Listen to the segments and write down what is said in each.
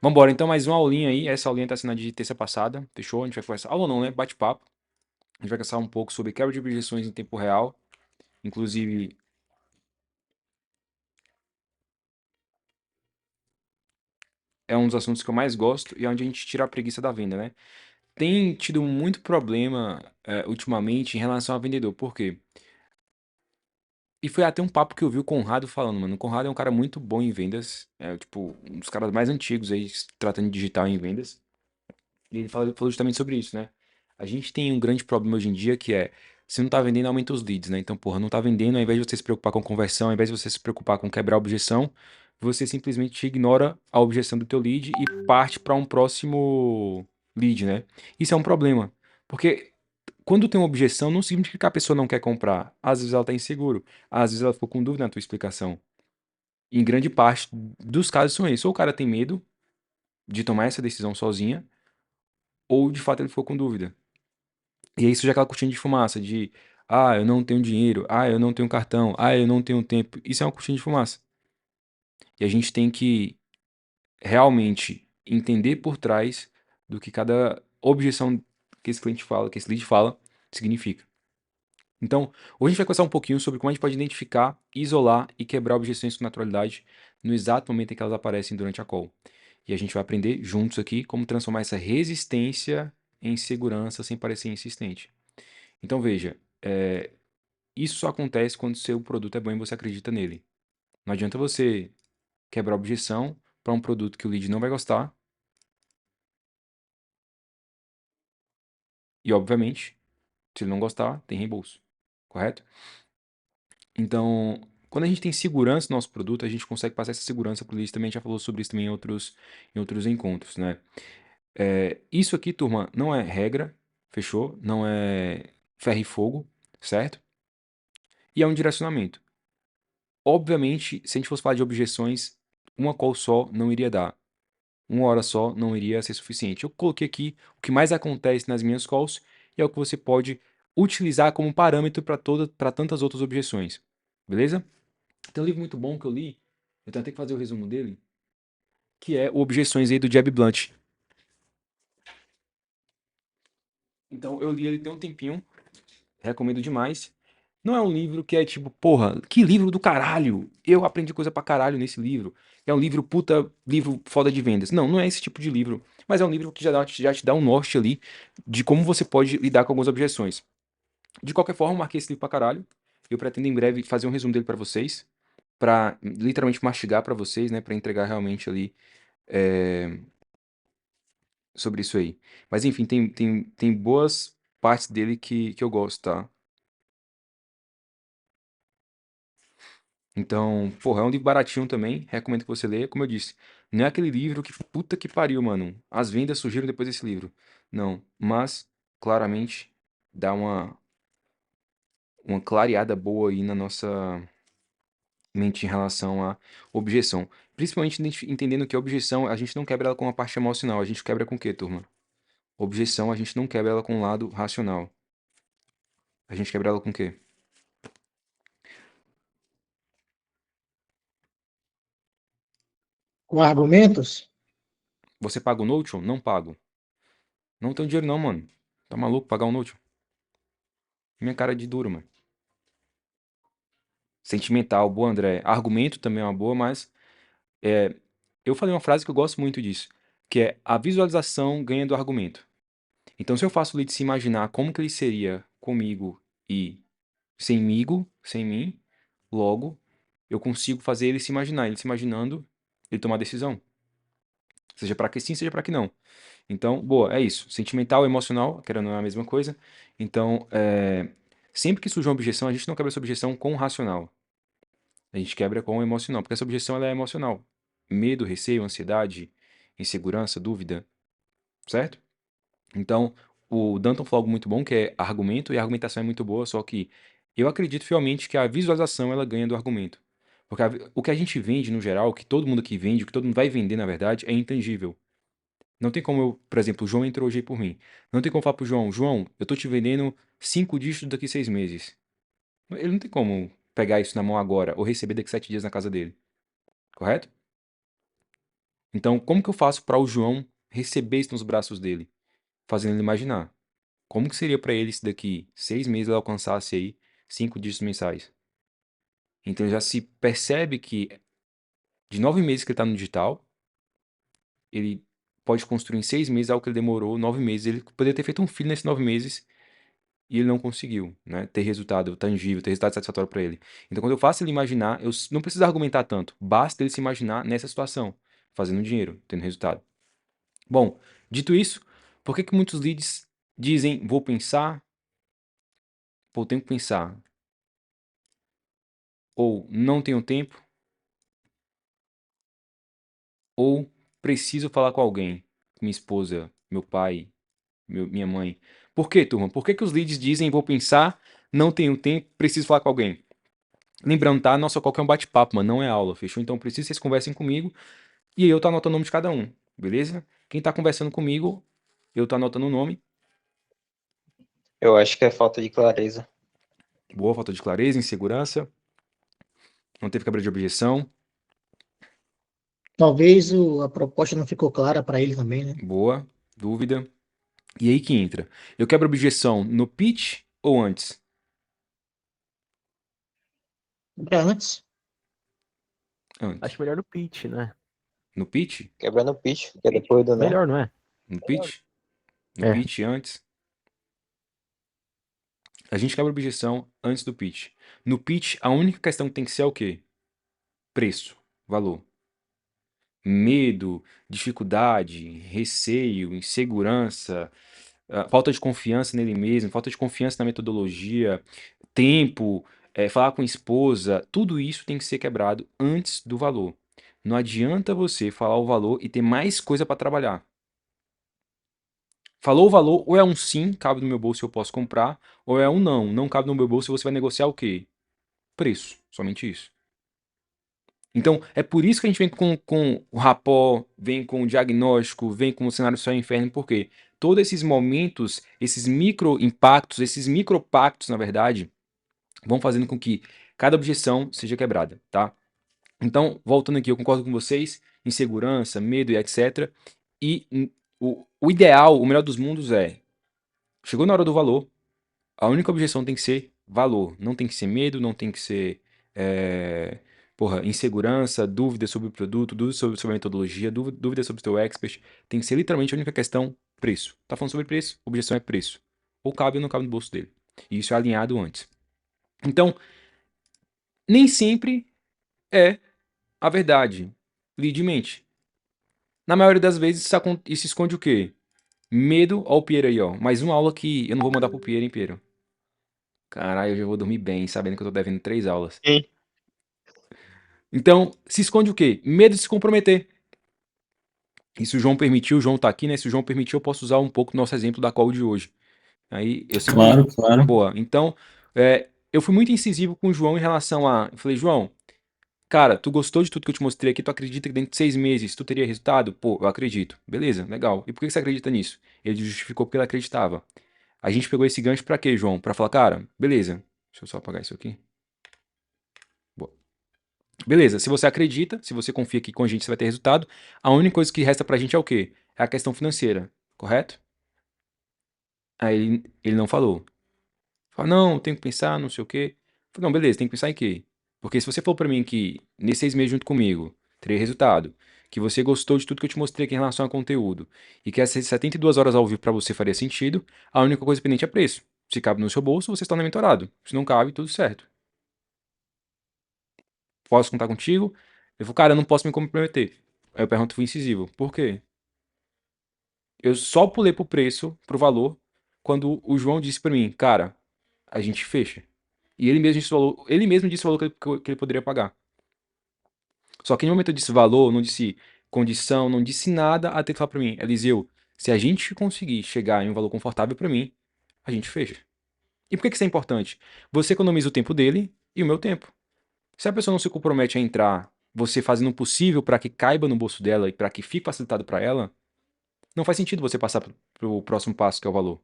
Vambora, então mais uma aulinha aí. Essa aulinha tá sendo a de terça passada, fechou? A gente vai conversar. Aula não, né? Bate-papo. A gente vai conversar um pouco sobre quebra de objeções em tempo real. Inclusive, é um dos assuntos que eu mais gosto e é onde a gente tira a preguiça da venda, né? Tem tido muito problema ultimamente em relação a vendedor. Por quê? E foi até um papo que eu vi o Conrado falando, mano. O Conrado é um cara muito bom em vendas. É, tipo, um dos caras mais antigos aí, tratando de digital em vendas. E ele falou justamente sobre isso, né? A gente tem um grande problema hoje em dia que é, você não tá vendendo, aumenta os leads, né? Então, porra, não tá vendendo, ao invés de você se preocupar com conversão, ao invés de você se preocupar com quebrar a objeção, você simplesmente ignora a objeção do teu lead e parte para um próximo lead, né? Isso é um problema, porque quando tem uma objeção, não significa que a pessoa não quer comprar. Às vezes ela tá inseguro, às vezes ela ficou com dúvida na tua explicação. E em grande parte dos casos são esses. Ou o cara tem medo de tomar essa decisão sozinha, ou de fato ele ficou com dúvida. E aí surge aquela cortina de fumaça de, ah, eu não tenho dinheiro, ah, eu não tenho cartão, ah, eu não tenho tempo. Isso é uma cortina de fumaça. E a gente tem que realmente entender por trás do que cada objeção que esse cliente fala, que esse lead fala, significa. Então, hoje a gente vai conversar um pouquinho sobre como a gente pode identificar, isolar e quebrar objeções com naturalidade no exato momento em que elas aparecem durante a call. E a gente vai aprender juntos aqui como transformar essa resistência em segurança sem parecer insistente. Então veja, isso só acontece quando seu produto é bom e você acredita nele. Não adianta você quebrar a objeção para um produto que o lead não vai gostar e, obviamente, se ele não gostar, tem reembolso, correto? Então, quando a gente tem segurança no nosso produto, a gente consegue passar essa segurança para o lead. Também a gente já falou sobre isso também em outros encontros, né? Isso aqui, turma, não é regra, fechou? Não é ferro e fogo, certo? E é um direcionamento. Obviamente, se a gente fosse falar de objeções, uma call só não iria dar. Uma hora só não iria ser suficiente. Eu coloquei aqui o que mais acontece nas minhas calls e é o que você pode utilizar como parâmetro para tantas outras objeções. Beleza? Tem um livro muito bom que eu li, eu tenho até que fazer o resumo dele, que é o Objeções aí do Jeb Blunt. Então eu li ele tem um tempinho, recomendo demais. Não é um livro que é tipo, porra, que livro do caralho! Eu aprendi coisa pra caralho nesse livro. É um livro puta, livro foda de vendas. Não, não é esse tipo de livro. Mas é um livro que já te dá um norte ali de como você pode lidar com algumas objeções. De qualquer forma, eu marquei esse livro pra caralho. Eu pretendo em breve fazer um resumo dele pra vocês. Pra literalmente mastigar pra vocês, né? Pra entregar realmente ali é, sobre isso aí. Mas enfim, tem boas partes dele que eu gosto, tá? Então, porra, é um livro baratinho também, recomendo que você leia. Como eu disse, não é aquele livro que puta que pariu, mano. As vendas surgiram depois desse livro. Não, mas claramente dá uma clareada boa aí na nossa mente em relação à objeção. Principalmente entendendo que a objeção, a gente não quebra ela com a parte emocional, a gente quebra com o quê, turma? Objeção, a gente não quebra ela com o lado racional. A gente quebra ela com o quê? Com argumentos? Você paga o Notion? Não pago. Não tenho dinheiro não, mano. Tá maluco pagar o Notion? Minha cara é de duro, mano. Sentimental, boa, André. Argumento também é uma boa, mas eu falei uma frase que eu gosto muito disso, que é a visualização ganha do argumento. Então, se eu faço o lead se imaginar como que ele seria comigo e semigo, sem mim, logo, eu consigo fazer ele se imaginar. Ele se imaginando, ele tomar decisão. Seja para que sim, seja para que não. Então, boa, é isso. Sentimental e emocional, que não é a mesma coisa. Então, sempre que surge uma objeção, a gente não quebra essa objeção com o racional. A gente quebra com o emocional, porque essa objeção ela é emocional. Medo, receio, ansiedade, insegurança, dúvida, certo? Então, o Danton falou algo muito bom, que é argumento, e a argumentação é muito boa, só que eu acredito fielmente que a visualização ela ganha do argumento. Porque o que a gente vende, no geral, o que todo mundo aqui vende, o que todo mundo vai vender, na verdade, é intangível. Não tem como eu, por exemplo, o João entrou hoje aí por mim. Não tem como falar pro João, João, eu tô te vendendo 5 dígitos daqui 6 meses. Ele não tem como pegar isso na mão agora ou receber daqui 7 dias na casa dele, correto? Então, como que eu faço para o João receber isso nos braços dele? Fazendo ele imaginar. Como que seria para ele se daqui 6 meses ele alcançasse aí 5 dígitos mensais? Então já se percebe que de 9 meses que ele está no digital, ele pode construir em 6 meses algo que ele demorou 9 meses. Ele poderia ter feito um filho nesses 9 meses e ele não conseguiu, né? Ter resultado tangível, ter resultado satisfatório para ele. Então, quando eu faço ele imaginar, eu não preciso argumentar tanto. Basta ele se imaginar nessa situação, fazendo dinheiro, tendo resultado. Bom, dito isso, por que que muitos leads dizem vou pensar, ou tenho que pensar, ou não tenho tempo, ou preciso falar com alguém, minha esposa, meu pai, minha mãe? Por que, turma? Por que que os leads dizem vou pensar, não tenho tempo, preciso falar com alguém? Lembrando, tá? Nossa, qual que é um bate-papo, mano, não é aula, fechou? Então preciso que vocês conversem comigo e aí eu tô anotando o nome de cada um, beleza? Quem tá conversando comigo, eu tô anotando o nome. Eu acho que é falta de clareza. Boa, falta de clareza, insegurança, não teve quebra de objeção. Talvez a proposta não ficou clara para ele também, né? Boa, dúvida. E aí que entra. Eu quebro objeção no pitch ou antes? Pra antes. Antes. Acho melhor no pitch, né? No pitch? Quebrando o pitch, que é depois do não. Melhor, não é? No pitch? No É. pitch antes. A gente quebra objeção antes do pitch. No pitch, a única questão que tem que ser é o quê? Preço, valor. Medo, dificuldade, receio, insegurança, falta de confiança nele mesmo, falta de confiança na metodologia, tempo, falar com a esposa, tudo isso tem que ser quebrado antes do valor. Não adianta você falar o valor e ter mais coisa para trabalhar. Falou o valor, ou é um sim, cabe no meu bolso e eu posso comprar, ou é um não, não cabe no meu bolso e você vai negociar o quê? Preço, somente isso. Então, é por isso que a gente vem com o rapó, vem com o diagnóstico, vem com o cenário céu e inferno, porque todos esses momentos, esses micro impactos, esses micropactos, na verdade, vão fazendo com que cada objeção seja quebrada, tá? Então, voltando aqui, eu concordo com vocês, insegurança, medo e etc. E o ideal, o melhor dos mundos é, chegou na hora do valor, a única objeção tem que ser valor, não tem que ser medo, não tem que ser insegurança, dúvida sobre o produto, dúvida sobre a metodologia, dúvida sobre o teu expert. Tem que ser literalmente a única questão, preço. Tá falando sobre preço? Objeção é preço. Ou cabe ou não cabe no bolso dele. E isso é alinhado antes. Então, nem sempre é a verdade. Lead mente. Na maioria das vezes, isso esconde o quê? Medo. Ó o Piero aí, ó. Mais uma aula que eu não vou mandar pro Piero, hein, Piero? Caralho, eu já vou dormir bem, sabendo que eu tô devendo 3 aulas. Sim. Então, se esconde o quê? Medo de se comprometer. E se o João permitiu, o João tá aqui, né? Se o João permitiu, eu posso usar um pouco do nosso exemplo da call de hoje. Aí eu sempre. Claro, claro. Boa. Então, eu fui muito incisivo com o João em relação a. Eu falei, João, cara, tu gostou de tudo que eu te mostrei aqui? Tu acredita que dentro de 6 meses tu teria resultado? Pô, eu acredito. Beleza, legal. E por que você acredita nisso? Ele justificou porque ele acreditava. A gente pegou esse gancho pra quê, João? Pra falar, cara, beleza. Deixa eu só apagar isso aqui. Boa. Beleza, se você acredita, se você confia que com a gente você vai ter resultado, a única coisa que resta pra gente é o quê? É a questão financeira, correto? Aí ele não falou. Fala, não, eu tenho que pensar, não sei o quê. Falei, não, beleza, tem que pensar em quê? Porque se você falou pra mim que nesses 6 meses junto comigo teria resultado, que você gostou de tudo que eu te mostrei aqui em relação a conteúdo, e que essas 72 horas ao vivo pra você faria sentido, a única coisa pendente é preço. Se cabe no seu bolso, você se torna mentorado. Se não cabe, tudo certo. Posso contar contigo? Eu falo, cara, eu não posso me comprometer. Aí eu pergunto, fui incisivo. Por quê? Eu só pulei pro preço, pro valor, quando o João disse pra mim, cara, a gente fecha. E ele mesmo disse o valor que ele poderia pagar. Só que no momento eu disse valor, não disse condição, não disse nada até ele falar pra mim, Eliseu, se a gente conseguir chegar em um valor confortável pra mim, a gente fecha. E por que que isso é importante? Você economiza o tempo dele e o meu tempo. Se a pessoa não se compromete a entrar, você fazendo o possível para que caiba no bolso dela e para que fique facilitado para ela, não faz sentido você passar pro próximo passo, que é o valor.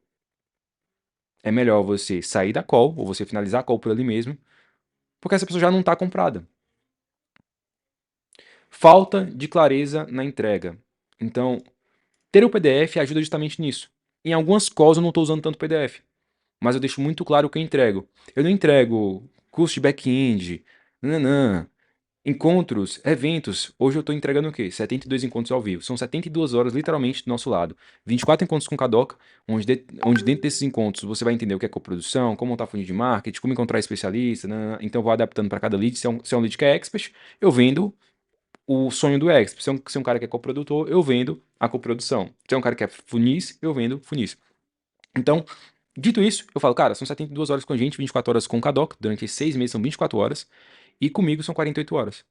É melhor você sair da call, ou você finalizar a call por ali mesmo, porque essa pessoa já não está comprada. Falta de clareza na entrega. Então, ter o PDF ajuda justamente nisso. Em algumas calls eu não estou usando tanto PDF, mas eu deixo muito claro o que eu entrego. Eu não entrego curso de back-end, nananã, encontros, eventos. Hoje eu estou entregando o quê? 72 encontros ao vivo. São 72 horas, literalmente, do nosso lado. 24 encontros com Kadoka, onde dentro desses encontros você vai entender o que é coprodução, como montar funil de marketing, como encontrar especialista. Nananã. Então eu vou adaptando para cada lead. Se é um lead que é expert, eu vendo o sonho do expert. Se é um cara que é coprodutor, eu vendo a coprodução. Se é um cara que é funis, eu vendo funis. Então, dito isso, eu falo, cara, são 72 horas com a gente, 24 horas com o Kadoka, durante 6 meses são 24 horas, e comigo são 48 horas.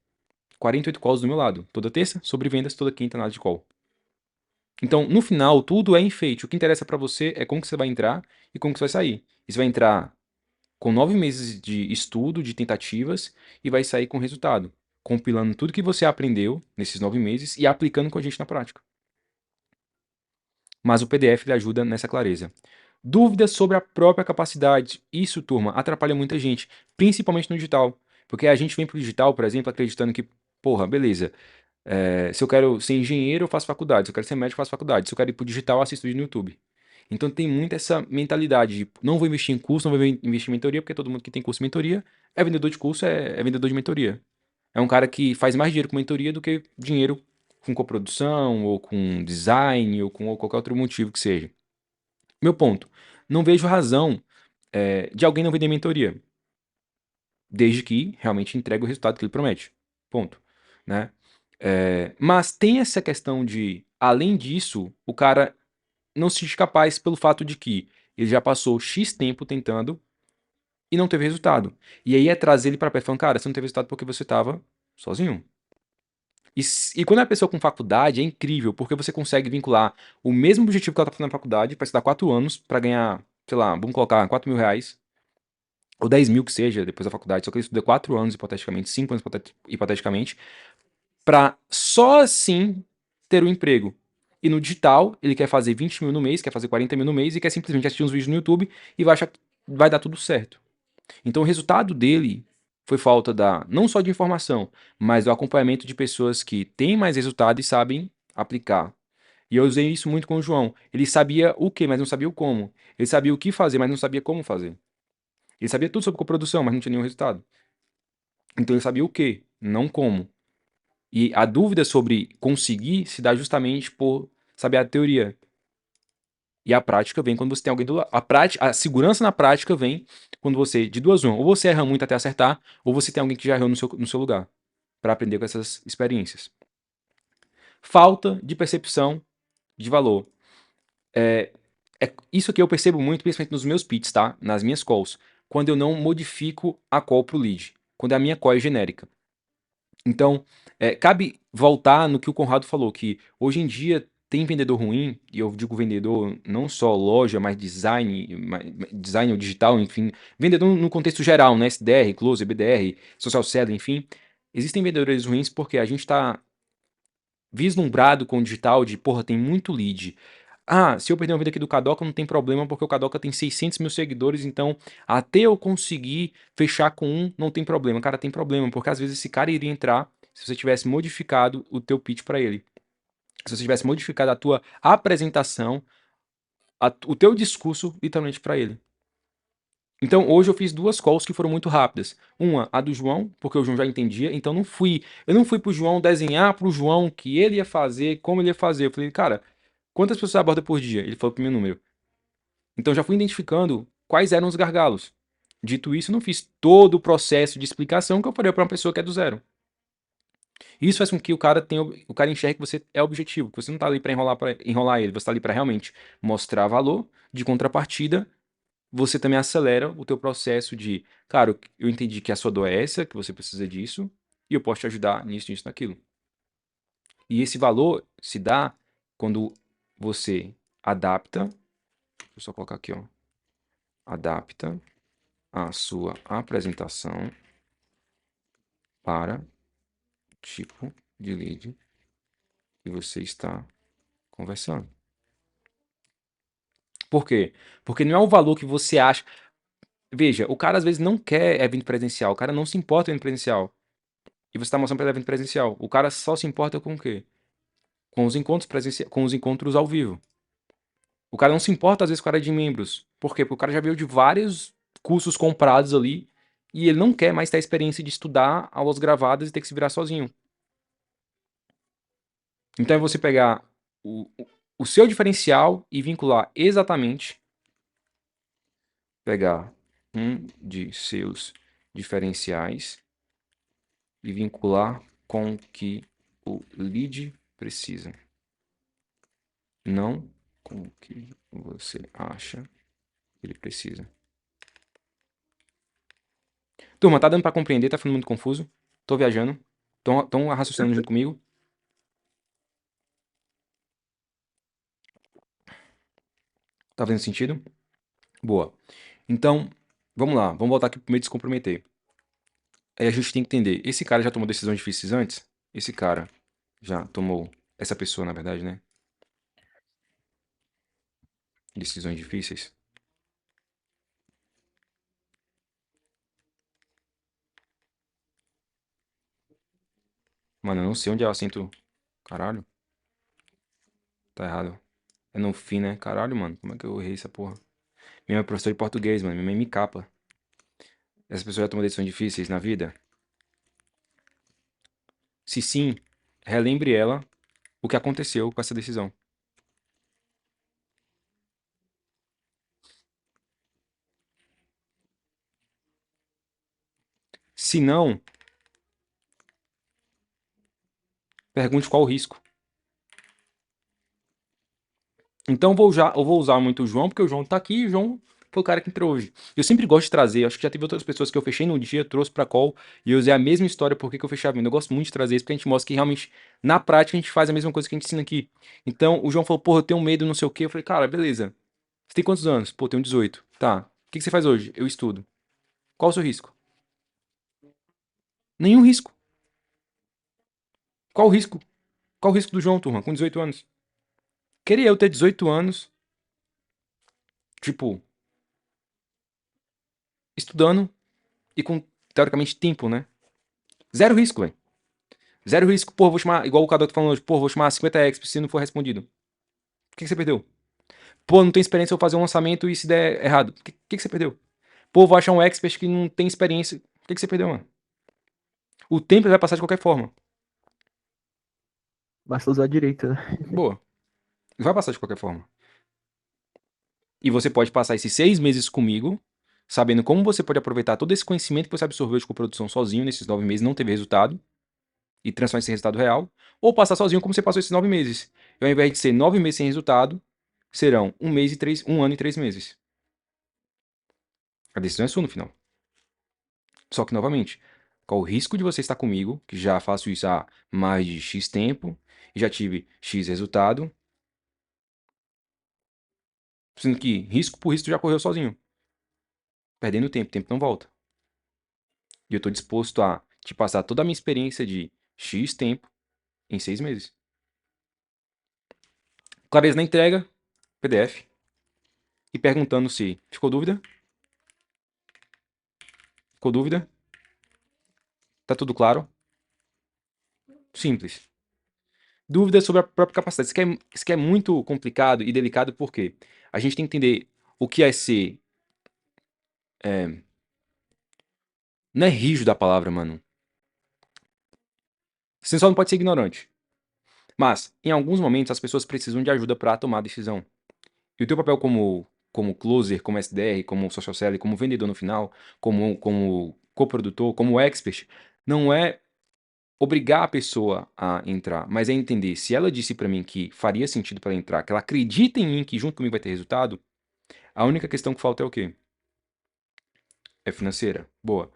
48 calls do meu lado. Toda terça, sobre vendas, toda quinta, nada de call. Então, no final, tudo é enfeite. O que interessa pra você é como que você vai entrar e como que você vai sair. E você vai entrar com 9 meses de estudo, de tentativas, e vai sair com resultado. Compilando tudo que você aprendeu nesses 9 meses e aplicando com a gente na prática. Mas o PDF ele ajuda nessa clareza. Dúvidas sobre a própria capacidade. Isso, turma, atrapalha muita gente, principalmente no digital. Porque a gente vem pro digital, por exemplo, acreditando que, porra, beleza, se eu quero ser engenheiro, eu faço faculdade. Se eu quero ser médico, eu faço faculdade. Se eu quero ir pro digital, eu assisto vídeo no YouTube. Então tem muito essa mentalidade de não vou investir em curso, não vou investir em mentoria, porque todo mundo que tem curso de mentoria é vendedor de curso, é vendedor de mentoria. É um cara que faz mais dinheiro com mentoria do que dinheiro com coprodução, ou com design, ou com qualquer outro motivo que seja. Meu ponto, não vejo razão de alguém não vender mentoria, desde que realmente entregue o resultado que ele promete. Ponto. Né? Mas tem essa questão de, além disso, o cara não se sentir capaz pelo fato de que ele já passou X tempo tentando e não teve resultado. E aí é trazer ele para perto falando, cara, você não teve resultado porque você estava sozinho. E quando é uma pessoa com faculdade, é incrível, porque você consegue vincular o mesmo objetivo que ela está fazendo na faculdade para estudar 4 anos, para ganhar, sei lá, vamos colocar 4 mil reais, ou 10 mil que seja, depois da faculdade, só que ele estuda 4 anos, hipoteticamente, 5 anos, hipoteticamente, para só assim ter um emprego. E no digital, ele quer fazer 20 mil no mês, quer fazer 40 mil no mês, e quer simplesmente assistir uns vídeos no YouTube e vai achar que vai dar tudo certo. Então o resultado dele foi falta não só de informação, mas do acompanhamento de pessoas que têm mais resultado e sabem aplicar. E eu usei isso muito com o João. Ele sabia o que, mas não sabia o como. Ele sabia o que fazer, mas não sabia como fazer. Ele sabia tudo sobre coprodução, mas não tinha nenhum resultado. Então ele sabia o que, não como. E a dúvida sobre conseguir se dá justamente por saber a teoria. E a prática vem quando você tem alguém do lado. A segurança na prática vem quando você, de duas uma, ou você erra muito até acertar, ou você tem alguém que já errou no seu lugar, para aprender com essas experiências. Falta de percepção de valor. Isso que eu percebo muito, principalmente nos meus pitches, tá? Nas minhas calls. Quando eu não modifico a call pro lead. Quando a minha call é genérica. Então, cabe voltar no que o Conrado falou, que hoje em dia tem vendedor ruim, e eu digo vendedor não só loja, mas design ou digital, enfim, vendedor no contexto geral, né? SDR, Close, BDR, Social Selling, enfim. Existem vendedores ruins porque a gente está vislumbrado com o digital de, porra, tem muito lead. Ah, se eu perder uma venda aqui do Kadoka não tem problema porque o Kadoka tem 600 mil seguidores, então até eu conseguir fechar com um não tem problema. Cara, tem problema, porque às vezes esse cara iria entrar se você tivesse modificado o teu pitch para ele. Se você tivesse modificado a tua apresentação, o teu discurso literalmente para ele. Então hoje eu fiz duas calls que foram muito rápidas. Uma, a do João, porque o João já entendia, então eu não fui pro João desenhar pro João o que ele ia fazer, como ele ia fazer. Eu falei, cara, quantas pessoas você aborda por dia? Ele falou pro meu número. Então já fui identificando quais eram os gargalos. Dito isso, eu não fiz todo o processo de explicação que eu faria para uma pessoa que é do zero. Isso faz com que o cara enxergue que você é objetivo, que você não tá ali para enrolar ele, você tá ali para realmente mostrar valor. De contrapartida, você também acelera o teu processo de, cara, eu entendi que a sua dor é essa, que você precisa disso, e eu posso te ajudar nisso, nisso, naquilo. E esse valor se dá quando você adapta, deixa eu só colocar aqui, ó, adapta a sua apresentação para o tipo de lead que você está conversando. Por quê? Porque não é o valor que você acha. Veja, o cara às vezes não quer evento presencial, o cara não se importa com evento presencial. e você está mostrando para ele evento presencial. O cara só se importa com o quê? Com os encontros com os encontros ao vivo. O cara não se importa, às vezes, com a área de membros. Por quê? Porque o cara já veio de vários cursos comprados ali e ele não quer mais ter a experiência de estudar aulas gravadas e ter que se virar sozinho. Então é você pegar o seu diferencial e vincular exatamente. Pegar um de seus diferenciais e vincular com o que o lead precisa. Não com o que você acha que ele precisa. Turma, tá dando pra compreender? Tá ficando muito confuso? Tô viajando? Tão raciocinando junto comigo? Tá fazendo sentido? Boa. Então, vamos lá. Vamos voltar aqui pro meio de se comprometer. Aí a gente tem que entender. Esse cara já tomou decisões difíceis antes? Esse cara já tomou... Essa pessoa, na verdade, né? Decisões difíceis. Mano, eu não sei onde é o acento. Caralho. Tá errado. É no fim, né? Caralho, mano. Como é que eu errei essa porra? Minha mãe é professor de português, mano. Minha mãe me capa. Essa pessoa já tomou decisões difíceis na vida? Se sim, relembre ela o que aconteceu com essa decisão. Se não, pergunte qual o risco. Então eu vou usar muito o João, porque o João tá aqui e o João foi o cara que entrou hoje. Eu sempre gosto de trazer, acho que já teve outras pessoas que eu fechei num dia, trouxe pra call e eu usei a mesma história porque que eu fechei a venda. Eu gosto muito de trazer isso porque a gente mostra que realmente, na prática, a gente faz a mesma coisa que a gente ensina aqui. Então, o João falou, porra, eu tenho medo, não sei o quê. Eu falei, cara, beleza. Você tem quantos anos? Pô, eu tenho 18. Tá. O que que você faz hoje? Eu estudo. Qual o seu risco? Nenhum risco. Qual o risco? Qual o risco do João, turma, com 18 anos? Queria eu ter 18 anos, tipo, estudando e com, teoricamente, tempo, né? Zero risco, velho. Zero risco. Porra, vou chamar, igual o Cadu tá falando hoje, porra, vou chamar 50 experts se não for respondido. O que que você perdeu? Pô, não tem experiência, eu vou fazer um lançamento e se der errado. O que que você perdeu? Pô, vou achar um expert que não tem experiência. O que que você perdeu, mano? O tempo vai passar de qualquer forma. Basta usar direito, né? Boa. Vai passar de qualquer forma. E você pode passar esses 6 meses comigo, sabendo como você pode aproveitar todo esse conhecimento que você absorveu de coprodução sozinho nesses 9 meses, não teve resultado, e transformar esse resultado real, ou passar sozinho como você passou esses 9 meses. E ao invés de ser 9 meses sem resultado, serão 1 ano e 3 meses. A decisão é sua no final. Só que, novamente, qual o risco de você estar comigo, que já faço isso há mais de X tempo, e já tive X resultado, sendo que risco por risco já correu sozinho. Perdendo tempo, o tempo não volta. E eu estou disposto a te passar toda a minha experiência de X tempo em 6 meses. Clareza na entrega, PDF. E perguntando se ficou dúvida? Ficou dúvida? Tá tudo claro? Simples. Dúvidas sobre a própria capacidade. Isso aqui é muito complicado e delicado porque a gente tem que entender o que é ser. Não é rígido a palavra, mano. Você só não pode ser ignorante. Mas, em alguns momentos, as pessoas precisam de ajuda para tomar a decisão. E o teu papel como closer, como SDR, como social seller, como vendedor no final, como coprodutor, como expert, não é obrigar a pessoa a entrar, mas é entender se ela disse para mim que faria sentido para ela entrar, que ela acredita em mim, que junto comigo vai ter resultado, a única questão que falta é o quê? É financeira. Boa.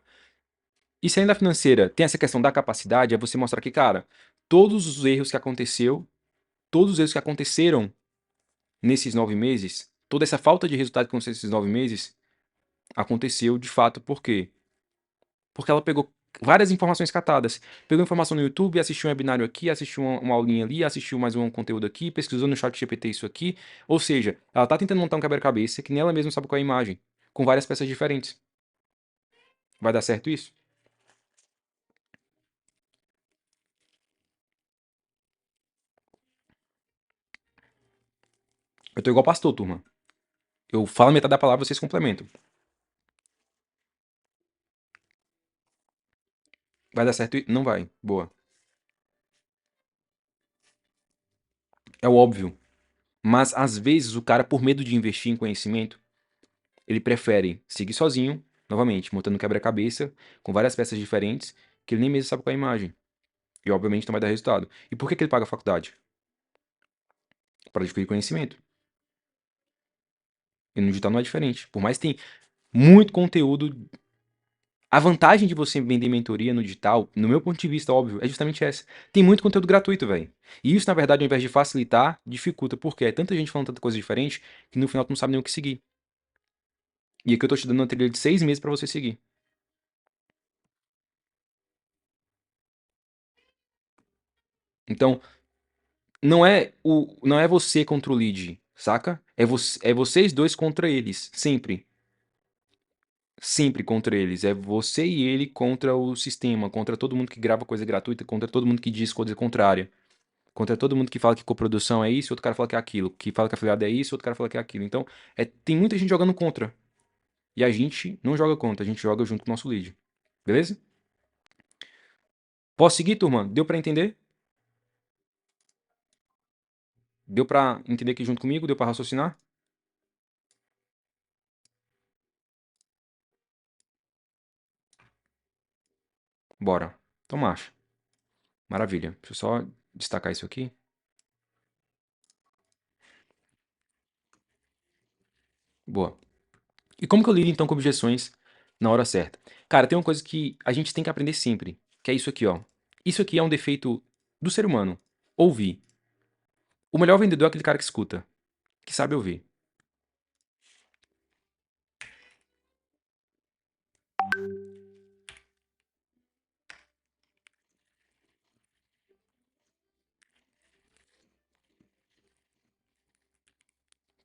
E se ainda financeira tem essa questão da capacidade, é você mostrar que, cara, todos os erros que aconteceu, todos os erros que aconteceram nesses 9 meses, toda essa falta de resultado que aconteceu nesses 9 meses, aconteceu de fato por quê? Porque ela pegou várias informações catadas. Pegou informação no YouTube, assistiu um webinário aqui, assistiu uma aulinha ali, assistiu mais um conteúdo aqui, pesquisou no chat GPT isso aqui. Ou seja, ela tá tentando montar um quebra-cabeça que nem ela mesma sabe qual é a imagem, com várias peças diferentes. Vai dar certo isso? Eu tô igual pastor, turma. Eu falo metade da palavra, vocês complementam. Vai dar certo? Não vai. Boa. É o óbvio. Mas às vezes o cara, por medo de investir em conhecimento, ele prefere seguir sozinho, novamente, montando um quebra-cabeça, com várias peças diferentes, que ele nem mesmo sabe qual é a imagem. E obviamente não vai dar resultado. E por que ele paga a faculdade? Para adquirir conhecimento. E no digital não é diferente. Por mais que tenha muito conteúdo. A vantagem de você vender mentoria no digital, no meu ponto de vista, óbvio, é justamente essa. Tem muito conteúdo gratuito, velho. E isso, na verdade, ao invés de facilitar, dificulta. Porque é tanta gente falando tanta coisa diferente que no final tu não sabe nem o que seguir. E aqui eu tô te dando uma trilha de 6 meses pra você seguir. Então, não é você contra o lead, saca? É vocês dois contra eles, sempre. Sempre contra eles. É você e ele contra o sistema, contra todo mundo que grava coisa gratuita, contra todo mundo que diz coisa contrária. Contra todo mundo que fala que coprodução é isso, outro cara fala que é aquilo. Que fala que afiliado é isso, outro cara fala que é aquilo. Então, tem muita gente jogando contra. E a gente não joga contra, a gente joga junto com o nosso lead. Beleza? Posso seguir, turma? Deu pra entender? Deu pra entender aqui junto comigo? Deu pra raciocinar? Bora. Então, marcha. Maravilha. Deixa eu só destacar isso aqui. Boa. E como que eu lido então com objeções na hora certa? Cara, tem uma coisa que a gente tem que aprender sempre, que é isso aqui, ó. Isso aqui é um defeito do ser humano. Ouvir. O melhor vendedor é aquele cara que escuta, que sabe ouvir.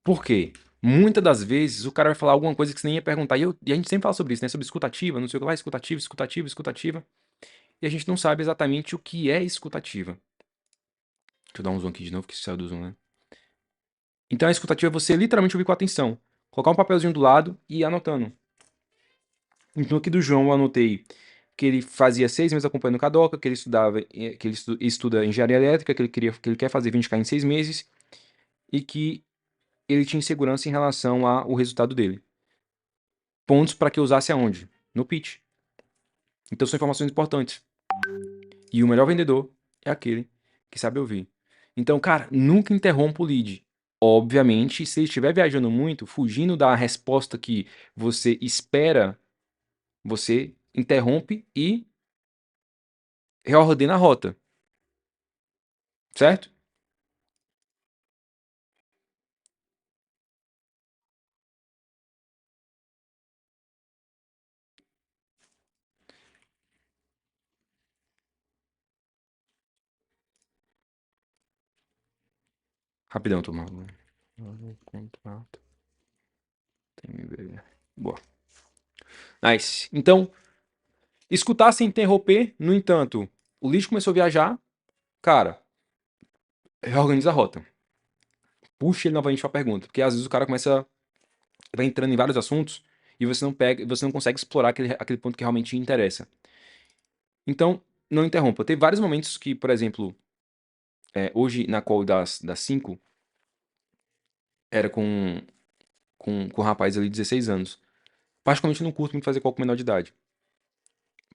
Por quê? Muitas das vezes o cara vai falar alguma coisa que você nem ia perguntar. E a gente sempre fala sobre isso, né? Sobre escutativa, não sei o que lá, escutativa, escutativa, escutativa. E a gente não sabe exatamente o que é escutativa. Deixa eu dar um zoom aqui de novo, que isso saiu do zoom, né? Então a escutativa é você literalmente ouvir com atenção. Colocar um papelzinho do lado e ir anotando. Então aqui do João eu anotei que ele fazia 6 meses acompanhando o Cadoca, que ele estudava, que ele estuda engenharia elétrica, que ele quer fazer 20K em 6 meses e que ele tinha insegurança em relação ao resultado dele. Pontos para que eu usasse aonde? No pitch. Então são informações importantes. E o melhor vendedor é aquele que sabe ouvir. Então, cara, nunca interrompa o lead. Obviamente, se ele estiver viajando muito, fugindo da resposta que você espera, você interrompe e reordena a rota. Certo? Rapidão, turma. Contrato. Boa. Nice. Então, escutar sem interromper, no entanto, o lead começou a viajar, cara, reorganiza a rota. Puxa ele novamente pra pergunta, porque às vezes o cara vai entrando em vários assuntos e você não consegue explorar aquele ponto que realmente interessa. Então, não interrompa. Teve vários momentos que, por exemplo, hoje na call das 5, era com um rapaz ali de 16 anos. Particularmente não curto muito fazer call com menor de idade.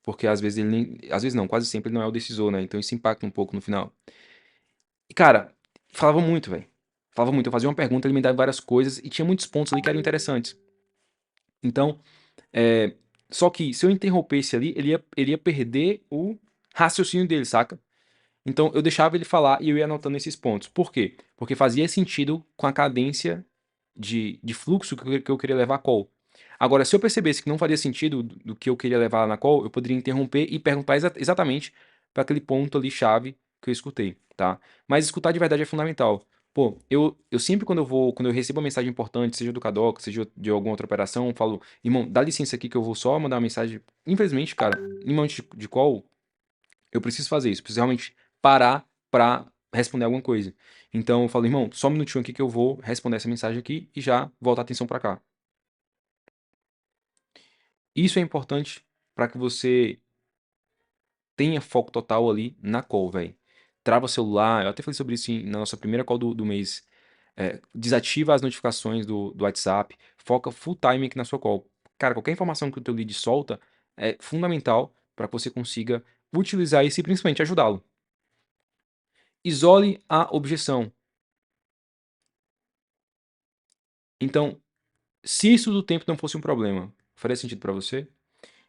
Porque às vezes ele nem. Às vezes não, quase sempre ele não é o decisor, né? Então isso impacta um pouco no final. E, cara, falava muito, velho. Falava muito. Eu fazia uma pergunta, ele me dava várias coisas e tinha muitos pontos ali que eram interessantes. Então, só que se eu interrompesse ali, ele ia perder o raciocínio dele, saca? Então eu deixava ele falar e eu ia anotando esses pontos. Por quê? Porque fazia sentido com a cadência de fluxo que eu queria levar a call. Agora, se eu percebesse que não faria sentido do que eu queria levar na call, eu poderia interromper e perguntar exatamente para aquele ponto ali chave que eu escutei, tá? Mas escutar de verdade é fundamental. Pô, eu sempre quando eu recebo uma mensagem importante, seja do Cadoc, seja de alguma outra operação, eu falo, irmão, dá licença aqui que eu vou só mandar uma mensagem. Infelizmente, cara, em momento de call, eu preciso fazer isso. Preciso realmente parar pra responder alguma coisa. Então eu falo, irmão, só um minutinho aqui que eu vou responder essa mensagem aqui e já voltar a atenção para cá. Isso é importante para que você tenha foco total ali na call, velho. Trava o celular, eu até falei sobre isso na nossa primeira call do mês. Desativa as notificações do WhatsApp, foca full time aqui na sua call. Cara, qualquer informação que o teu lead solta é fundamental para que você consiga utilizar isso e principalmente ajudá-lo. Isole a objeção. Então, se isso do tempo não fosse um problema, faria sentido para você?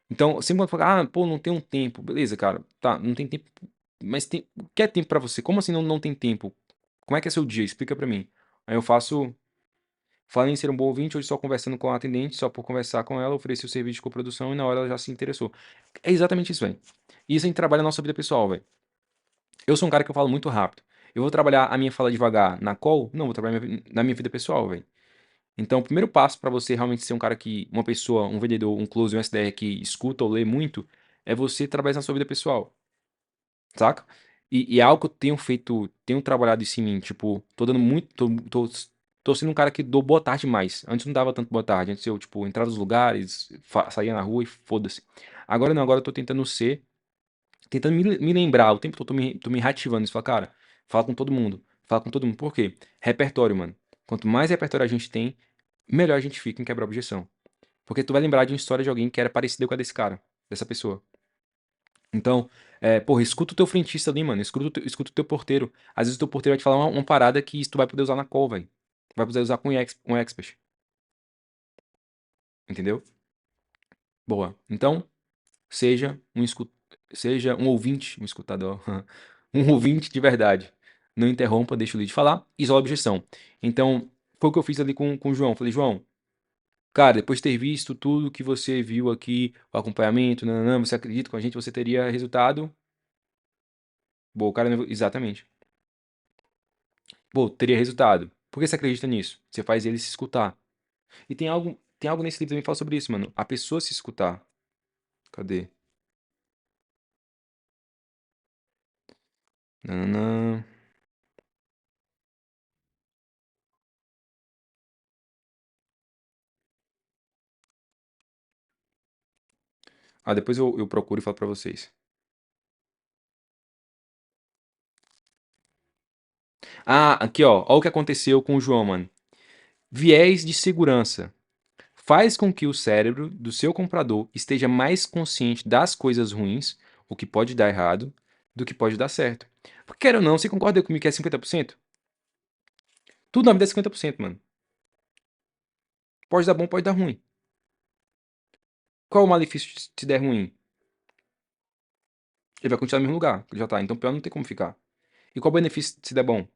Então, sempre quando fala, pô, não tem um tempo. Beleza, cara, tá, não tem tempo. Mas tem, o que é tempo pra você? Como assim não tem tempo? Como é que é seu dia? Explica pra mim. Aí eu faço, falei em ser um bom ouvinte, hoje só conversando com a atendente, só por conversar com ela, ofereci o serviço de coprodução e na hora ela já se interessou. É exatamente isso, velho. E isso a gente trabalha na nossa vida pessoal, velho. Eu sou um cara que eu falo muito rápido. Eu vou trabalhar a minha fala devagar na call? Não, vou trabalhar na minha vida pessoal, velho. Então, o primeiro passo para você realmente ser um cara que, uma pessoa, um vendedor, um close, um SDR que escuta ou lê muito, é você trabalhar na sua vida pessoal, saca? E é algo que eu tenho feito, tenho trabalhado isso em mim, tipo, tô dando muito, tô sendo um cara que dou boa tarde mais. Antes não dava tanto boa tarde, antes eu, tipo, entrava nos lugares, saía na rua e foda-se. Agora não, agora eu tô tentando ser, tentando me lembrar, o tempo todo tô me reativando isso, fala, cara, fala com todo mundo, fala com todo mundo. Por quê? Repertório, mano. Quanto mais repertório a gente tem, melhor a gente fica em quebrar objeção. Porque tu vai lembrar de uma história de alguém que era parecida com a desse cara, dessa pessoa. Então, porra, escuta o teu frentista ali, mano. Escuta o teu porteiro. Às vezes o teu porteiro vai te falar uma parada que tu vai poder usar na call, velho. Vai poder usar com um expert. Entendeu? Boa. Então, seja um seja um ouvinte, um escutador. Um ouvinte de verdade. Não interrompa, deixa o lead falar. Isola a objeção. Então, foi o que eu fiz ali com o João. Falei, João, cara, depois de ter visto tudo que você viu aqui, o acompanhamento, nananã, você acredita que com a gente você teria resultado? Bom, o cara exatamente. Pô, teria resultado. Por que você acredita nisso? Você faz ele se escutar. E tem algo nesse livro também que fala sobre isso, mano. A pessoa se escutar. Cadê? Nananã. Depois eu procuro e falo pra vocês. Aqui, ó. Ó o que aconteceu com o João, mano. Viés de segurança. Faz com que o cérebro do seu comprador esteja mais consciente das coisas ruins, o que pode dar errado, do que pode dar certo. Porque, quer ou não, você concorda comigo que é 50%? Tudo na vida é 50%, mano. Pode dar bom, pode dar ruim. Qual o malefício se der ruim? Ele vai continuar no mesmo lugar, que ele já tá. Então pior não tem como ficar. E qual o benefício se der bom?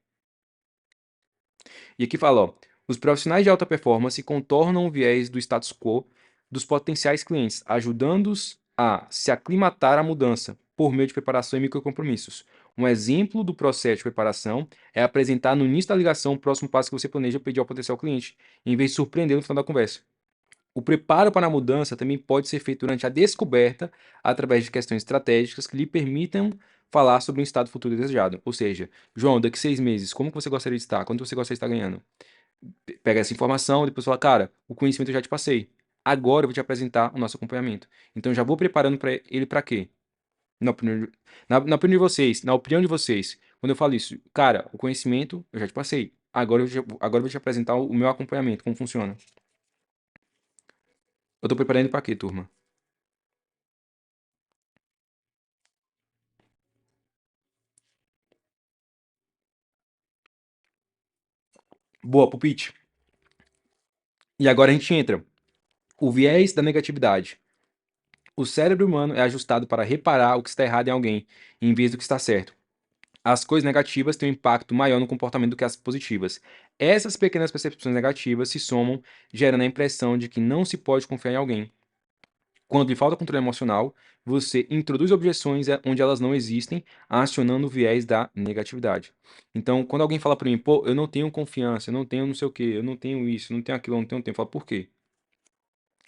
E aqui fala, ó. Os profissionais de alta performance contornam o viés do status quo dos potenciais clientes, ajudando-os a se aclimatar à mudança por meio de preparação e microcompromissos. Um exemplo do processo de preparação é apresentar no início da ligação o próximo passo que você planeja pedir ao potencial cliente, em vez de surpreender no final da conversa. O preparo para a mudança também pode ser feito durante a descoberta, através de questões estratégicas que lhe permitam falar sobre um estado futuro desejado. Ou seja, João, daqui 6 meses, como que você gostaria de estar? Quanto você gostaria de estar ganhando? Pega essa informação, depois fala, cara, o conhecimento eu já te passei. Agora eu vou te apresentar o nosso acompanhamento. Então já vou preparando para ele para quê? Na opinião de vocês, na opinião de vocês, quando eu falo isso, cara, o conhecimento eu já te passei. Agora eu vou te apresentar o meu acompanhamento, como funciona. Eu tô preparando para quê, turma? Boa, palpite. E agora a gente entra. O viés da negatividade. O cérebro humano é ajustado para reparar o que está errado em alguém, em vez do que está certo. As coisas negativas têm um impacto maior no comportamento do que as positivas. Essas pequenas percepções negativas se somam, gerando a impressão de que não se pode confiar em alguém. Quando lhe falta controle emocional, você introduz objeções onde elas não existem, acionando o viés da negatividade. Então, quando alguém fala para mim, pô, eu não tenho confiança, eu não tenho não sei o quê, eu não tenho isso, eu não tenho aquilo, eu não tenho tempo, eu falo, por quê?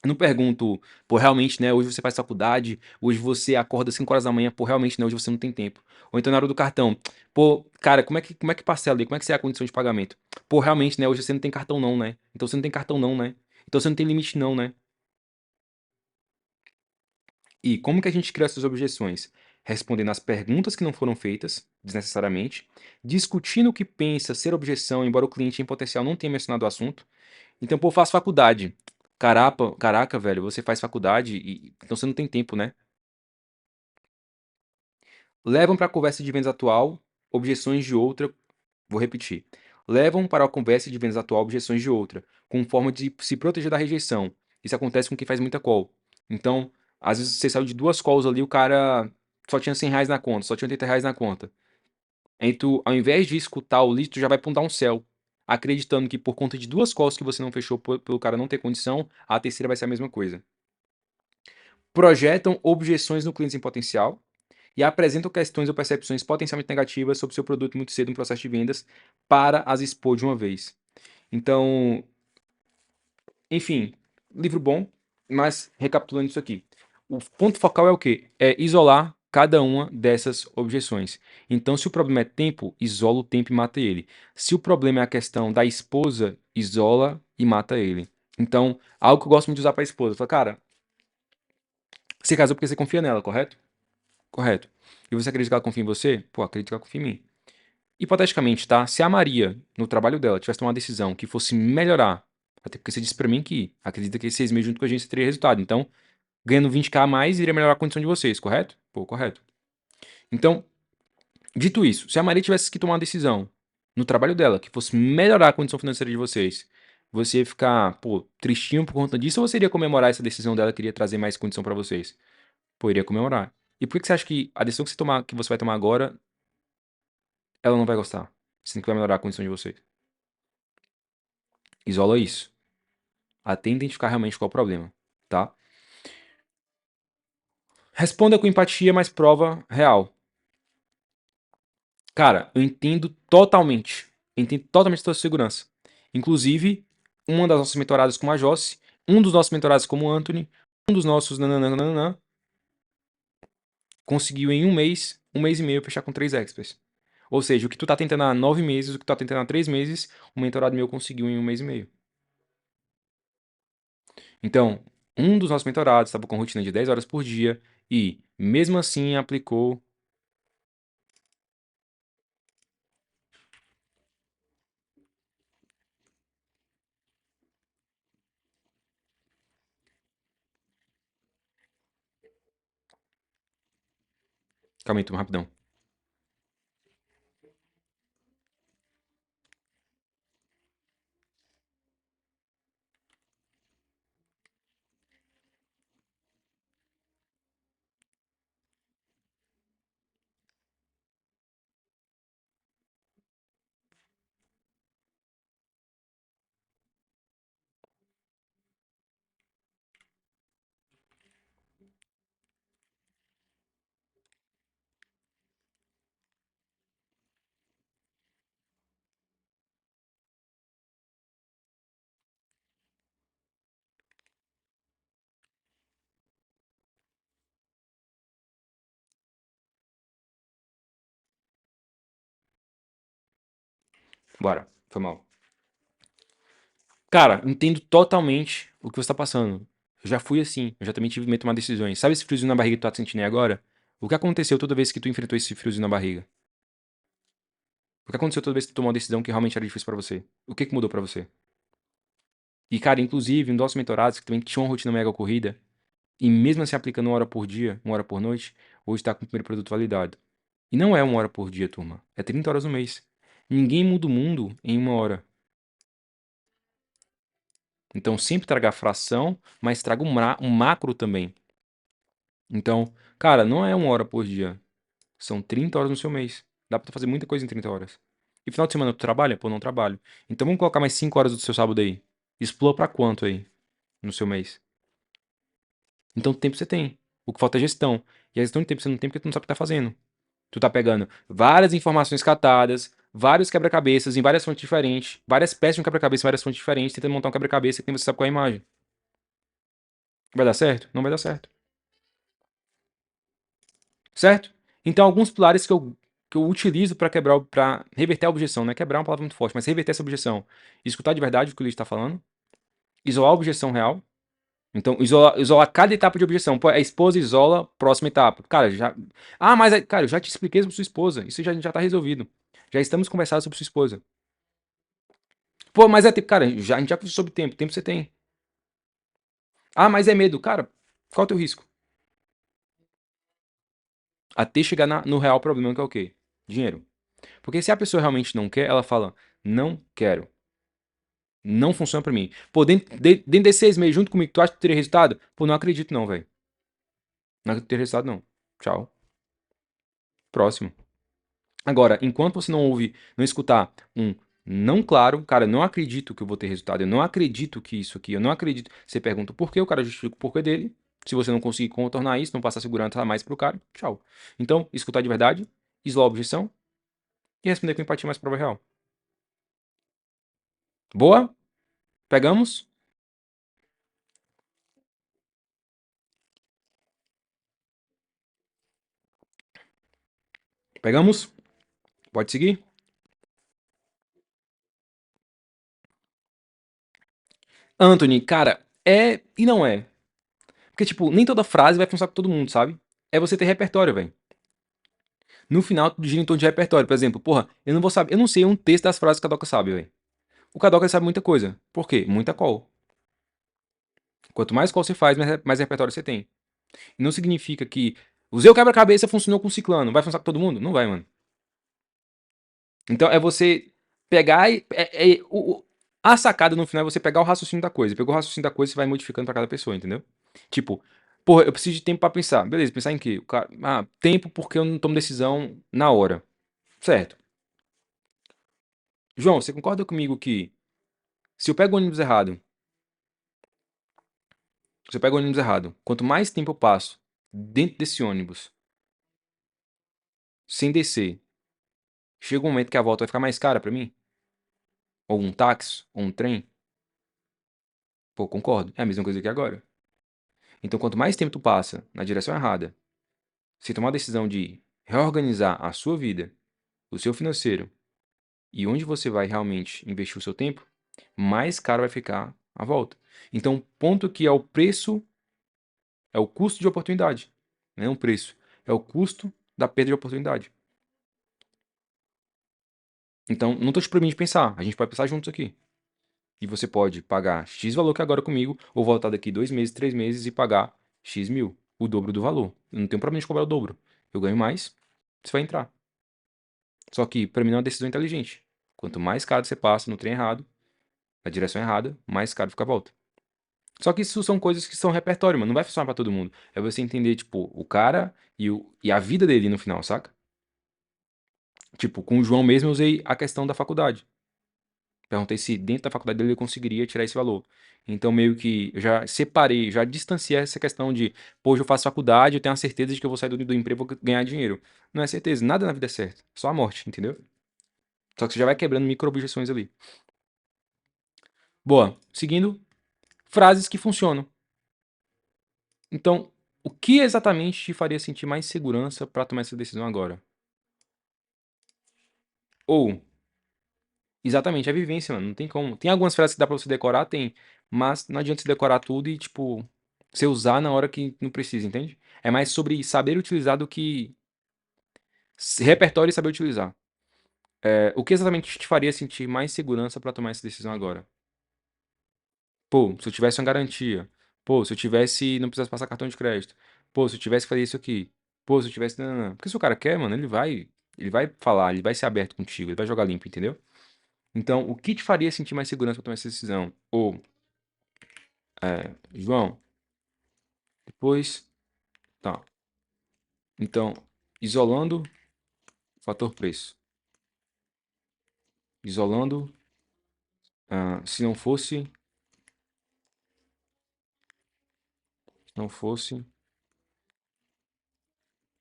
Não pergunto, pô, realmente, né? Hoje você faz faculdade, hoje você acorda 5 horas da manhã, pô, realmente, né? Hoje você não tem tempo. Ou então na hora do cartão, pô, cara, como é que parcela ali? Como é que é a condição de pagamento? Pô, realmente, né? Hoje você não tem cartão, não, né? Então você não tem cartão, não, né? Então você não tem limite, não, né? E como que a gente cria essas objeções? Respondendo às perguntas que não foram feitas, desnecessariamente, discutindo o que pensa ser objeção, embora o cliente em potencial não tenha mencionado o assunto. Então, pô, eu faço faculdade. Caraca, velho, você faz faculdade e então você não tem tempo, né? Levam para a conversa de vendas atual objeções de outra. Vou repetir. Levam para a conversa de vendas atual objeções de outra, com forma de se proteger da rejeição. Isso acontece com quem faz muita call. Então, às vezes você saiu de 2 calls ali, o cara só tinha R$ 100 na conta, só tinha R$ 80 na conta. Aí tu, ao invés de escutar o lead, tu já vai pra um downsell, acreditando que por conta de 2 calls que você não fechou pelo cara não ter condição, a terceira vai ser a mesma coisa. Projetam objeções no cliente em potencial e apresentam questões ou percepções potencialmente negativas sobre seu produto muito cedo no processo de vendas para as expor de uma vez. Então, enfim, livro bom, mas recapitulando isso aqui. O ponto focal é o quê? É isolar cada uma dessas objeções. Então, se o problema é tempo, isola o tempo e mata ele. Se o problema é a questão da esposa, isola e mata ele. Então, algo que eu gosto muito de usar para a esposa. Fala, cara, você casou porque você confia nela, correto? Correto. E você acredita que ela confia em você? Pô, acredito que ela confia em mim. Hipoteticamente, tá? Se a Maria, no trabalho dela, tivesse tomado uma decisão que fosse melhorar, até porque você disse pra mim que acredita que esses 6 meses junto com a gente teria resultado. Então, ganhando 20k a mais, iria melhorar a condição de vocês, correto? Pô, correto. Então, dito isso, se a Maria tivesse que tomar uma decisão no trabalho dela que fosse melhorar a condição financeira de vocês, você ia ficar, pô, tristinho por conta disso ou você iria comemorar essa decisão dela que iria trazer mais condição pra vocês? Pô, iria comemorar. E por que você acha que a decisão que você vai tomar agora, ela não vai gostar? Sendo que vai melhorar a condição de vocês? Isola isso. Até identificar realmente qual é o problema, tá? Responda com empatia, mas prova real. Cara, eu entendo totalmente. Entendo totalmente a sua segurança. Inclusive, uma das nossas mentoradas como a Josse, um dos nossos mentorados como o Anthony, um dos nossos nananana, conseguiu em um mês e meio, fechar com 3 experts. Ou seja, o que tu tá tentando há 9 meses, o que tu tá tentando há 3 meses, o mentorado meu conseguiu em um mês e meio. Então, um dos nossos mentorados estava com rotina de 10 horas por dia e, mesmo assim, aplicou. Calma aí, turma, rapidão. Bora, foi mal. Cara, entendo totalmente o que você tá passando. Eu já fui assim, eu já também tive medo de tomar decisões. Sabe esse friozinho na barriga que tu tá sentindo aí agora? O que aconteceu toda vez que tu enfrentou esse friozinho na barriga? O que aconteceu toda vez que tu tomou uma decisão que realmente era difícil pra você? O que que mudou pra você? E, cara, inclusive, um dos nossos mentorados que também tinha uma rotina mega corrida, e mesmo assim aplicando 1 hora por dia, 1 hora por noite, hoje tá com o primeiro produto validado. E não é 1 hora por dia, turma. É 30 horas no mês. Ninguém muda o mundo em 1 hora. Então, sempre traga a fração, mas traga um macro também. Então, cara, não é 1 hora por dia. São 30 horas no seu mês. Dá pra tu fazer muita coisa em 30 horas. E final de semana tu trabalha? Pô, não trabalho. Então vamos colocar mais 5 horas do seu sábado aí. Explora pra quanto aí no seu mês? Então tempo você tem. O que falta é gestão. E a gestão de tempo você não tem porque tu não sabe o que tá fazendo. Tu tá pegando várias informações catadas, vários quebra-cabeças em várias fontes diferentes, várias peças de um quebra-cabeça em várias fontes diferentes, tentando montar um quebra-cabeça que nem você sabe qual é a imagem. Vai dar certo? Não vai dar certo. Certo? Então, alguns pilares que eu utilizo para quebrar, para reverter a objeção, né? Quebrar é uma palavra muito forte, mas reverter essa objeção. Escutar de verdade o que o Luiz está falando. Isolar a objeção real. Então, isolar cada etapa de objeção. Pô, a esposa isola, próxima etapa. Cara, já. Ah, mas, cara, eu já te expliquei sobre sua esposa. Isso já tá resolvido. Já estamos conversando sobre sua esposa. Pô, mas é tempo. Cara, a gente já conversou sobre tempo. Tempo você tem. Ah, mas é medo. Cara, qual é o teu risco? Até chegar no real problema, que é o quê? Dinheiro. Porque se a pessoa realmente não quer, ela fala, não quero. Não funciona pra mim. Pô, dentro desses 6 meses, junto comigo, tu acha que teria resultado? Pô, não acredito não, velho. Não acredito que teria resultado, não. Tchau. Próximo. Agora, enquanto você não ouve, não escutar um não claro, cara, eu não acredito que eu vou ter resultado, eu não acredito que isso aqui, eu não acredito. Você pergunta o porquê, o cara justifica o porquê dele. Se você não conseguir contornar isso, não passar segurança a mais pro cara, tchau. Então, escutar de verdade, isolar a objeção e responder com empatia mais prova real. Boa? Pegamos? Pegamos? Pode seguir? Anthony, cara, é e não é. Porque, tipo, nem toda frase vai funcionar com todo mundo, sabe? É você ter repertório, velho. No final, tudo gira em torno de repertório. Por exemplo, porra, eu não vou saber, eu não sei um texto das frases que a Kadoka sabe, velho. O Kadoka sabe muita coisa. Por quê? Muita call. Quanto mais call você faz, mais repertório você tem. E não significa que usei o quebra-cabeça funcionou com o ciclano. Vai funcionar com todo mundo? Não vai, mano. Então é você pegar e. A sacada no final é você pegar o raciocínio da coisa. Pegou o raciocínio da coisa, você vai modificando pra cada pessoa, entendeu? Tipo, porra, eu preciso de tempo pra pensar. Beleza, pensar em quê? Tempo porque eu não tomo decisão na hora. Certo. João, você concorda comigo que se eu pego o ônibus errado, se eu pego o ônibus errado, quanto mais tempo eu passo dentro desse ônibus, sem descer, chega um momento que a volta vai ficar mais cara pra mim? Ou um táxi, ou um trem? Pô, concordo. É a mesma coisa que agora. Então, quanto mais tempo tu passa na direção errada, sem tomar a decisão de reorganizar a sua vida, o seu financeiro e onde você vai realmente investir o seu tempo, mais caro vai ficar a volta. Então, ponto que é o preço, é o custo de oportunidade. Não é um preço, é o custo da perda de oportunidade. Então, não estou te proibindo de pensar, a gente pode pensar juntos aqui. E você pode pagar X valor que é agora comigo, ou voltar daqui 2 meses, 3 meses e pagar X mil, o dobro do valor. Eu não tenho problema de cobrar o dobro. Eu ganho mais, você vai entrar. Só que, para mim, não é uma decisão inteligente. Quanto mais caro você passa no trem errado, na direção errada, mais caro fica a volta. Só que isso são coisas que são repertório, mano. Não vai funcionar pra todo mundo. É você entender, tipo, o cara e a vida dele no final, saca? Tipo, com o João mesmo eu usei a questão da faculdade. Perguntei se dentro da faculdade dele ele conseguiria tirar esse valor. Então, meio que eu já separei, já distanciei essa questão de, pô, hoje eu faço faculdade, eu tenho a certeza de que eu vou sair do emprego e vou ganhar dinheiro. Não é certeza, nada na vida é certo. Só a morte, entendeu? Só que você já vai quebrando micro-objeções ali. Boa. Seguindo, frases que funcionam. Então, o que exatamente te faria sentir mais segurança para tomar essa decisão agora? Ou, exatamente, a vivência, mano. Não tem como. Tem algumas frases que dá pra você decorar, tem. Mas não adianta você decorar tudo e, tipo, você usar na hora que não precisa, entende? É mais sobre saber utilizar do que repertório e saber utilizar. O que exatamente te faria sentir mais segurança para tomar essa decisão agora? Pô, se eu tivesse uma garantia. Pô, se eu tivesse, não precisasse passar cartão de crédito. Pô, se eu tivesse que fazer isso aqui. Pô, se eu tivesse. Não, não, não. Porque se o cara quer, mano, ele vai falar, ele vai ser aberto contigo, ele vai jogar limpo, entendeu? Então, o que te faria sentir mais segurança pra tomar essa decisão? Ou, João, depois. Tá. Então, isolando fator preço. Isolando. Se não fosse. Se não fosse R$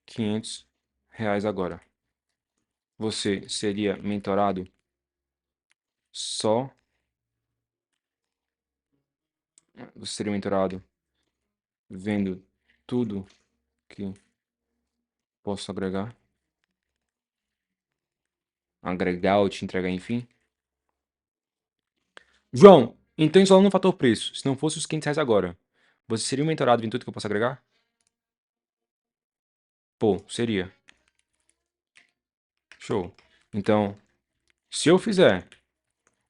500 agora. Você seria mentorado só. Você seria mentorado vendo tudo que posso agregar. Agregar ou te entregar, enfim. João, então isolando no fator preço, se não fosse os R$ 500 agora, você seria um mentorado em tudo que eu posso agregar? Pô, seria. Show. Então, se eu fizer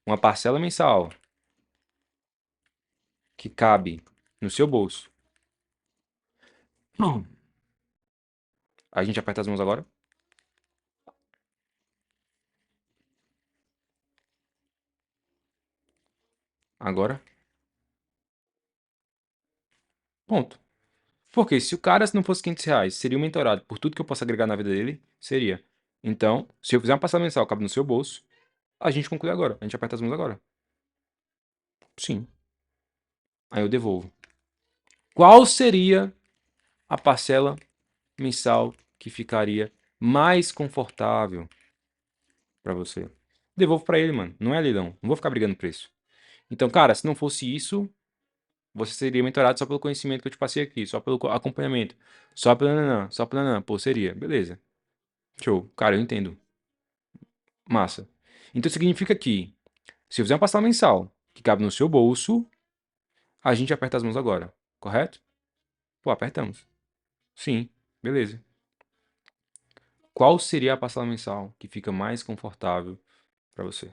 uma parcela mensal que cabe no seu bolso, a gente aperta as mãos agora? Agora? Ponto. Porque se o cara, se não fosse R$ 500, seria um mentorado por tudo que eu posso agregar na vida dele, seria. Então, se eu fizer uma parcela mensal que cabe no seu bolso, a gente conclui agora. A gente aperta as mãos agora. Sim. Aí eu devolvo. Qual seria a parcela mensal que ficaria mais confortável pra você? Devolvo pra ele, mano. Não é leilão. Não vou ficar brigando preço. Então, cara, se não fosse isso, você seria mentorado só pelo conhecimento que eu te passei aqui, só pelo acompanhamento, só pelo nanã, só pelo nanã. Pô, seria. Beleza. Show. Cara, eu entendo. Massa. Então significa que, se eu fizer uma parcela mensal que cabe no seu bolso, a gente aperta as mãos agora. Correto? Pô, apertamos. Sim. Beleza. Qual seria a parcela mensal que fica mais confortável pra você?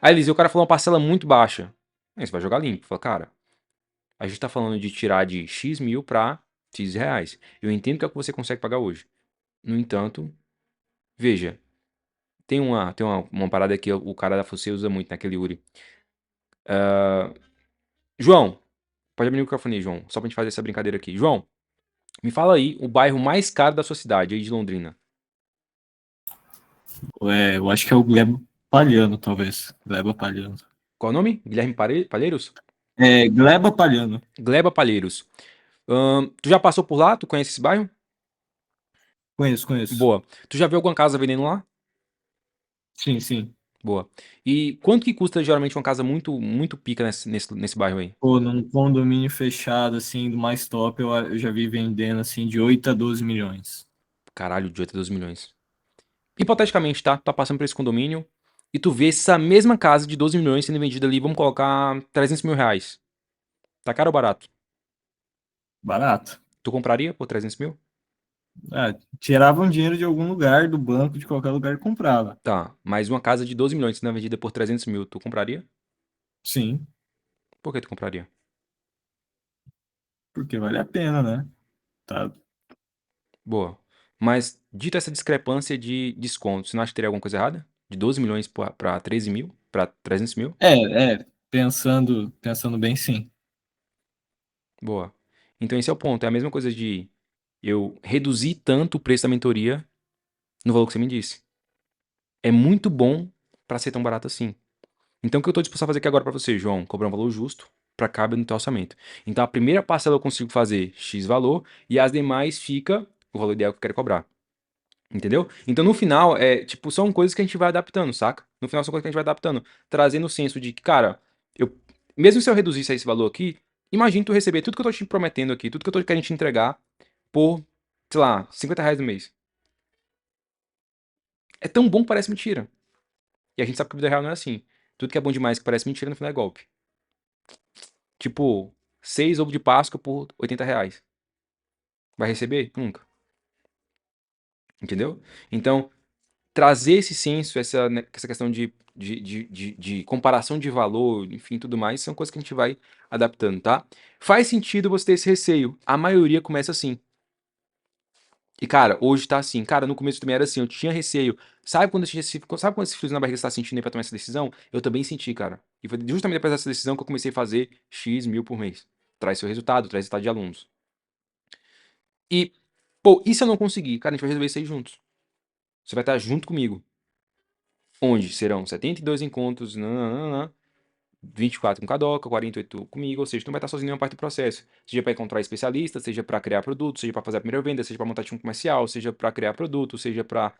Aí, Elise, o cara falou uma parcela muito baixa. Aí você vai jogar limpo. Fala, cara, a gente tá falando de tirar de X mil pra X reais. Eu entendo que é o que você consegue pagar hoje. No entanto, veja, tem uma parada que o cara da Você usa muito naquele Uri. João, pode abrir o microfone aí, João, só pra gente fazer essa brincadeira aqui. João, me fala aí o bairro mais caro da sua cidade, aí de Londrina. Eu acho que é o Gleba Palhano, talvez. Gleba Palhano. Qual é o nome? Guilherme Palheiros? Gleba Palhano. Gleba Palheiros. Tu já passou por lá? Tu conhece esse bairro? Conheço. Boa. Tu já viu alguma casa vendendo lá? Sim. Boa. E quanto que custa geralmente uma casa muito, muito pica nesse bairro aí? Pô, num condomínio fechado, assim, do mais top, eu já vi vendendo, assim, de 8 a 12 milhões. Caralho, de 8 a 12 milhões. Hipoteticamente, tá? Tu tá passando por esse condomínio e tu vê essa mesma casa de 12 milhões sendo vendida ali, vamos colocar R$ 300 mil. Tá caro ou barato? Barato. Tu compraria por 300 mil? Tiravam dinheiro de algum lugar, do banco, de qualquer lugar e comprava. Tá, mas uma casa de 12 milhões sendo vendida por 300 mil, tu compraria? Sim, Por que tu compraria? porque vale a pena, né? Tá. Boa. Mas, dito essa discrepância de desconto, você não acha que teria alguma coisa errada? De 12 milhões pra 13 mil? Pra 300 mil? Pensando bem, sim. Boa. Então esse é o ponto. É a mesma coisa de eu reduzir tanto o preço da mentoria no valor que você me disse. É muito bom pra ser tão barato assim. Então o que eu tô disposto a fazer aqui agora pra você, João? Cobrar um valor justo pra caber no teu orçamento. Então a primeira parcela eu consigo fazer X valor e as demais fica o valor ideal que eu quero cobrar. Entendeu? Então no final, tipo, são coisas que a gente vai adaptando, saca? No final são coisas que a gente vai adaptando, trazendo o senso de que, cara, eu, mesmo se eu reduzisse esse valor aqui, imagina tu receber tudo que eu tô te prometendo aqui, tudo que eu tô querendo te entregar por, sei lá, R$ 50 no mês. É tão bom que parece mentira. E a gente sabe que a vida real não é assim. Tudo que é bom demais que parece mentira, no final é golpe. Tipo, 6 ovos de Páscoa por R$ 80. Vai receber? Nunca. Entendeu? Então, trazer esse senso, essa questão de comparação de valor, enfim, tudo mais, são coisas que a gente vai adaptando, tá? Faz sentido você ter esse receio. A maioria começa assim. E, cara, hoje tá assim. Cara, no começo também era assim, eu tinha receio. Sabe quando esse friozinho na barriga você tá sentindo aí pra tomar essa decisão? Eu também senti, cara. E foi justamente depois dessa decisão que eu comecei a fazer X mil por mês. Traz seu resultado, traz resultado de alunos. E, pô, e se eu não conseguir? Cara, a gente vai resolver isso aí juntos. Você vai estar junto comigo. Onde serão 72 encontros, nananana, 24 com Cadoca, 48 comigo, ou seja, tu não vai estar sozinho em nenhuma parte do processo. Seja para encontrar especialistas, seja para criar produto, seja para fazer a primeira venda, seja para montar time comercial, seja para criar produto, seja para...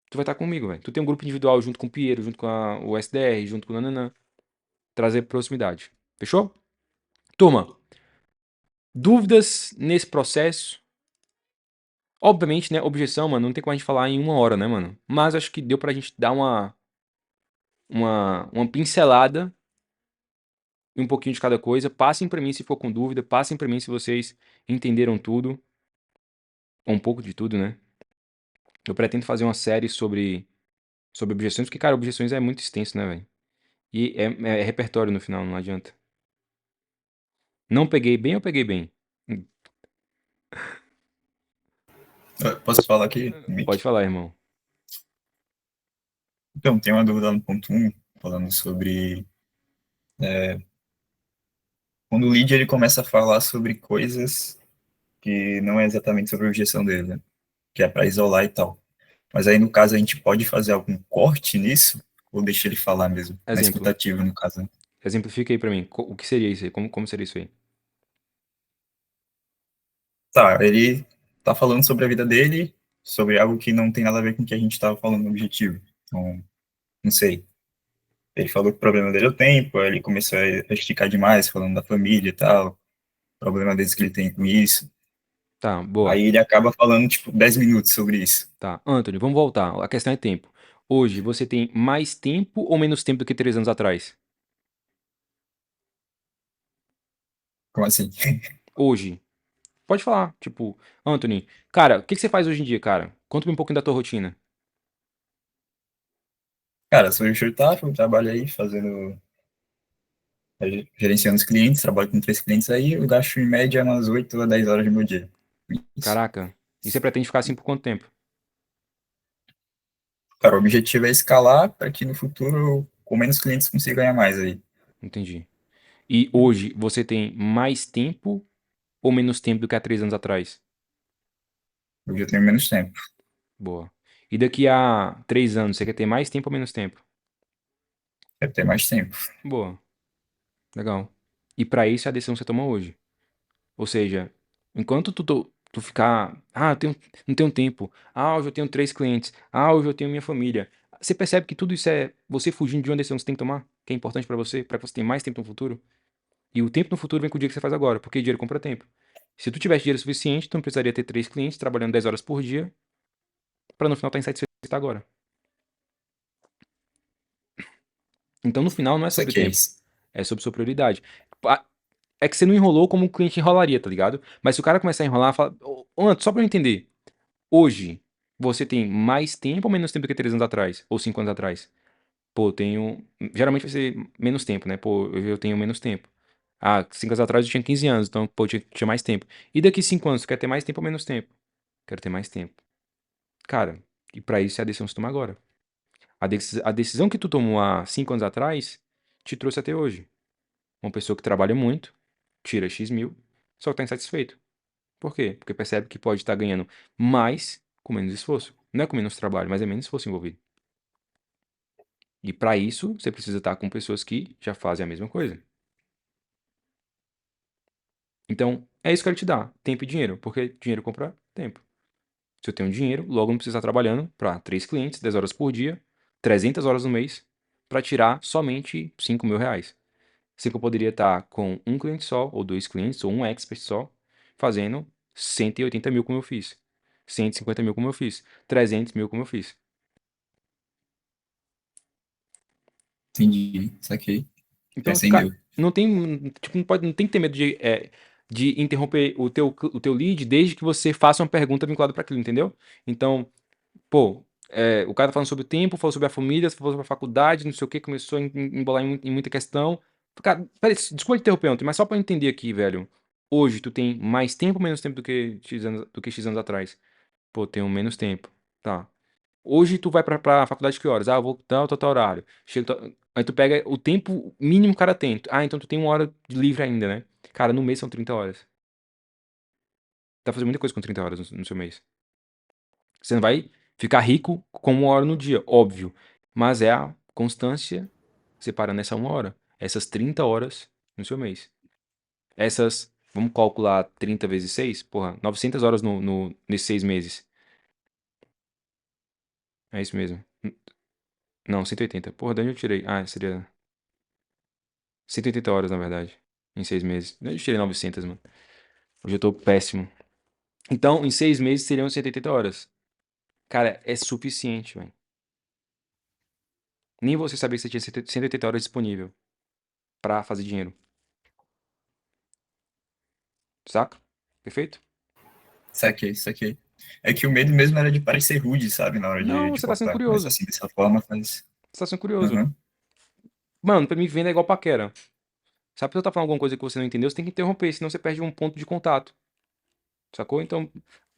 Tu vai estar comigo, velho. Tu tem um grupo individual junto com o Piero, junto com o SDR, junto com o Nananã. Trazer proximidade. Fechou? Turma, Dúvidas nesse processo? Obviamente, né, objeção, mano, não tem como a gente falar em 1 hora, né, mano? Mas acho que deu pra gente dar uma pincelada em um pouquinho de cada coisa. Passem pra mim se for com dúvida, passem pra mim se vocês entenderam tudo, ou um pouco de tudo, né? Eu pretendo fazer uma série sobre objeções, porque, cara, objeções é muito extenso, né, velho? E é repertório no final, não adianta. Não peguei bem, eu peguei bem. Posso falar aqui, Pode Mick? falar, irmão. Então, tem uma dúvida no ponto 1, falando sobre quando o lead ele começa a falar sobre coisas que não é exatamente sobre a objeção dele, né? Que é para isolar e tal. Mas aí, no caso, a gente pode fazer algum corte nisso? Ou deixa ele falar mesmo? Na Exemplo. escutativa, no caso, né? Exemplifica aí pra mim. O que seria isso aí? Como seria isso aí? Tá, ele tá falando sobre a vida dele, sobre algo que não tem nada a ver com o que a gente tava falando no objetivo. Então, não sei. Ele falou que o problema dele é o tempo, aí ele começou a esticar demais, falando da família e tal, problema deles que ele tem com isso. Tá, boa. Aí ele acaba falando, tipo, 10 minutos sobre isso. Tá. Anthony, vamos voltar. A questão é tempo. Hoje, você tem mais tempo ou menos tempo do que 3 anos atrás? Como assim? Hoje. Pode falar. Tipo, Anthony, cara, o que que você faz hoje em dia, cara? Conta-me um pouquinho da tua rotina. Cara, sou enxertado, eu trabalho aí fazendo, gerenciando os clientes, trabalho com 3 clientes aí, eu gasto em média umas 8 a 10 horas do meu dia. Isso. Caraca. E você pretende ficar assim por quanto tempo? Cara, o objetivo é escalar para que no futuro, com menos clientes, consiga ganhar mais aí. Entendi. E hoje, você tem mais tempo ou menos tempo do que há 3 anos atrás? Hoje eu tenho menos tempo, Boa. E daqui a 3 anos, você quer ter mais tempo ou menos tempo? quero ter mais tempo. Boa. Legal. E pra isso é a decisão que você toma hoje. Ou seja, enquanto tu ficar, eu não tenho tempo. Hoje eu tenho 3 clientes. Hoje eu tenho minha família. Você percebe que tudo isso é você fugindo de uma decisão que você tem que tomar, que é importante pra você, pra que você tenha mais tempo no futuro. E o tempo no futuro vem com o dia que você faz agora, porque dinheiro compra tempo. Se tu tivesse dinheiro suficiente, tu não precisaria ter 3 clientes trabalhando 10 horas por dia pra no final estar insatisfeito com o que está agora. Então no final não é Isso sobre aqui é tempo, isso. é sobre sua prioridade. É que você não enrolou como o cliente enrolaria, tá ligado? Mas se o cara começar a enrolar, fala, ô, Anto, só pra eu entender. Hoje, você tem mais tempo ou menos tempo que 3 anos atrás? Ou 5 anos atrás? Pô, eu tenho. Geralmente vai ser menos tempo, né? Pô, eu tenho menos tempo. 5 anos atrás eu tinha 15 anos, então, pô, eu tinha mais tempo. E daqui 5 anos, tu quer ter mais tempo ou menos tempo? Quero ter mais tempo. Cara, e pra isso é a decisão que você toma agora. A decisão que tu tomou há 5 anos atrás te trouxe até hoje. Uma pessoa que trabalha muito, tira X mil, só que tá insatisfeito. Por quê? Porque percebe que pode estar ganhando mais com menos esforço. Não é com menos trabalho, mas é menos esforço envolvido. E para isso, você precisa estar com pessoas que já fazem a mesma coisa. Então, é isso que eu quero te dar: tempo e dinheiro, porque dinheiro compra tempo. Se eu tenho dinheiro, logo não preciso estar trabalhando para 3 clientes, 10 horas por dia, 300 horas no mês, para tirar somente 5 mil reais. Sendo que eu poderia estar com um cliente só, ou 2 clientes, ou um expert só, fazendo 180 mil como eu fiz, 150 mil como eu fiz, 300 mil como eu fiz. Entendi, saquei. Já Então, cara, acendeu. não tem, tipo, não tem que ter medo de interromper o teu lead desde que você faça uma pergunta vinculada para aquilo, entendeu? Então, pô, o cara tá falando sobre o tempo, falou sobre a família, falou sobre a faculdade, não sei o que, começou a embolar em muita questão. Cara, peraí, desculpa te interromper ontem, mas só pra eu entender aqui, velho. Hoje tu tem mais tempo ou menos tempo do que X anos atrás? Pô, tenho menos tempo. Tá. Hoje tu vai pra faculdade que horas? Eu vou tal horário. Aí tu pega o tempo mínimo que o cara tem. Então tu tem 1 hora de livre ainda, né? Cara, no mês são 30 horas. Tá fazendo muita coisa com 30 horas no seu mês. Você não vai ficar rico com 1 hora no dia, óbvio. Mas é a constância separando essa 1 hora. Essas 30 horas no seu mês. Vamos calcular 30 vezes 6? Porra, 900 horas nesses 6 meses. É isso mesmo. Não, 180. Porra, de onde eu tirei? Seria 180 horas, na verdade. Em 6 meses. De onde eu tirei 900, mano? Hoje eu tô péssimo. Então, em 6 meses seriam 180 horas. Cara, é suficiente, velho. Nem você sabia que você tinha 180 horas disponível pra fazer dinheiro. Saca? Perfeito? Saquei, saquei. É que o medo mesmo era de parecer rude, sabe? Na hora Não, de você tá sendo cortar. Mas curioso. assim, dessa forma faz. Você tá sendo curioso. Aham. Mano, pra mim venda é igual paquera. Sabe se eu tá falando alguma coisa que você não entendeu, você tem que interromper, senão você perde um ponto de contato. Sacou? Então,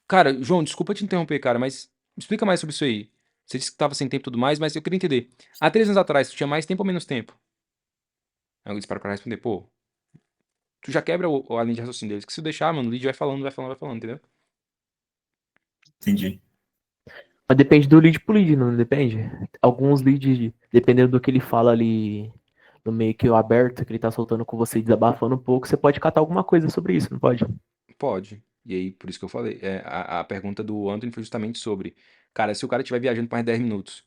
cara, João, desculpa te interromper, cara, mas me explica mais sobre isso aí. Você disse que tava sem tempo e tudo mais, mas eu queria entender. Há 3 anos atrás, tu tinha mais tempo ou menos tempo? Aí eu disse para o cara responder, pô, tu já quebra a linha de raciocínio deles, que se eu deixar, mano, o lead vai falando, vai falando, vai falando, entendeu? Entendi. Mas depende do lead pro lead, não depende? Alguns leads, dependendo do que ele fala ali no meio que o aberto, que ele tá soltando com você, desabafando um pouco, você pode catar alguma coisa sobre isso, não pode? Pode. E aí, por isso que eu falei. A pergunta do Anthony foi justamente sobre, cara, se o cara estiver viajando por mais 10 minutos,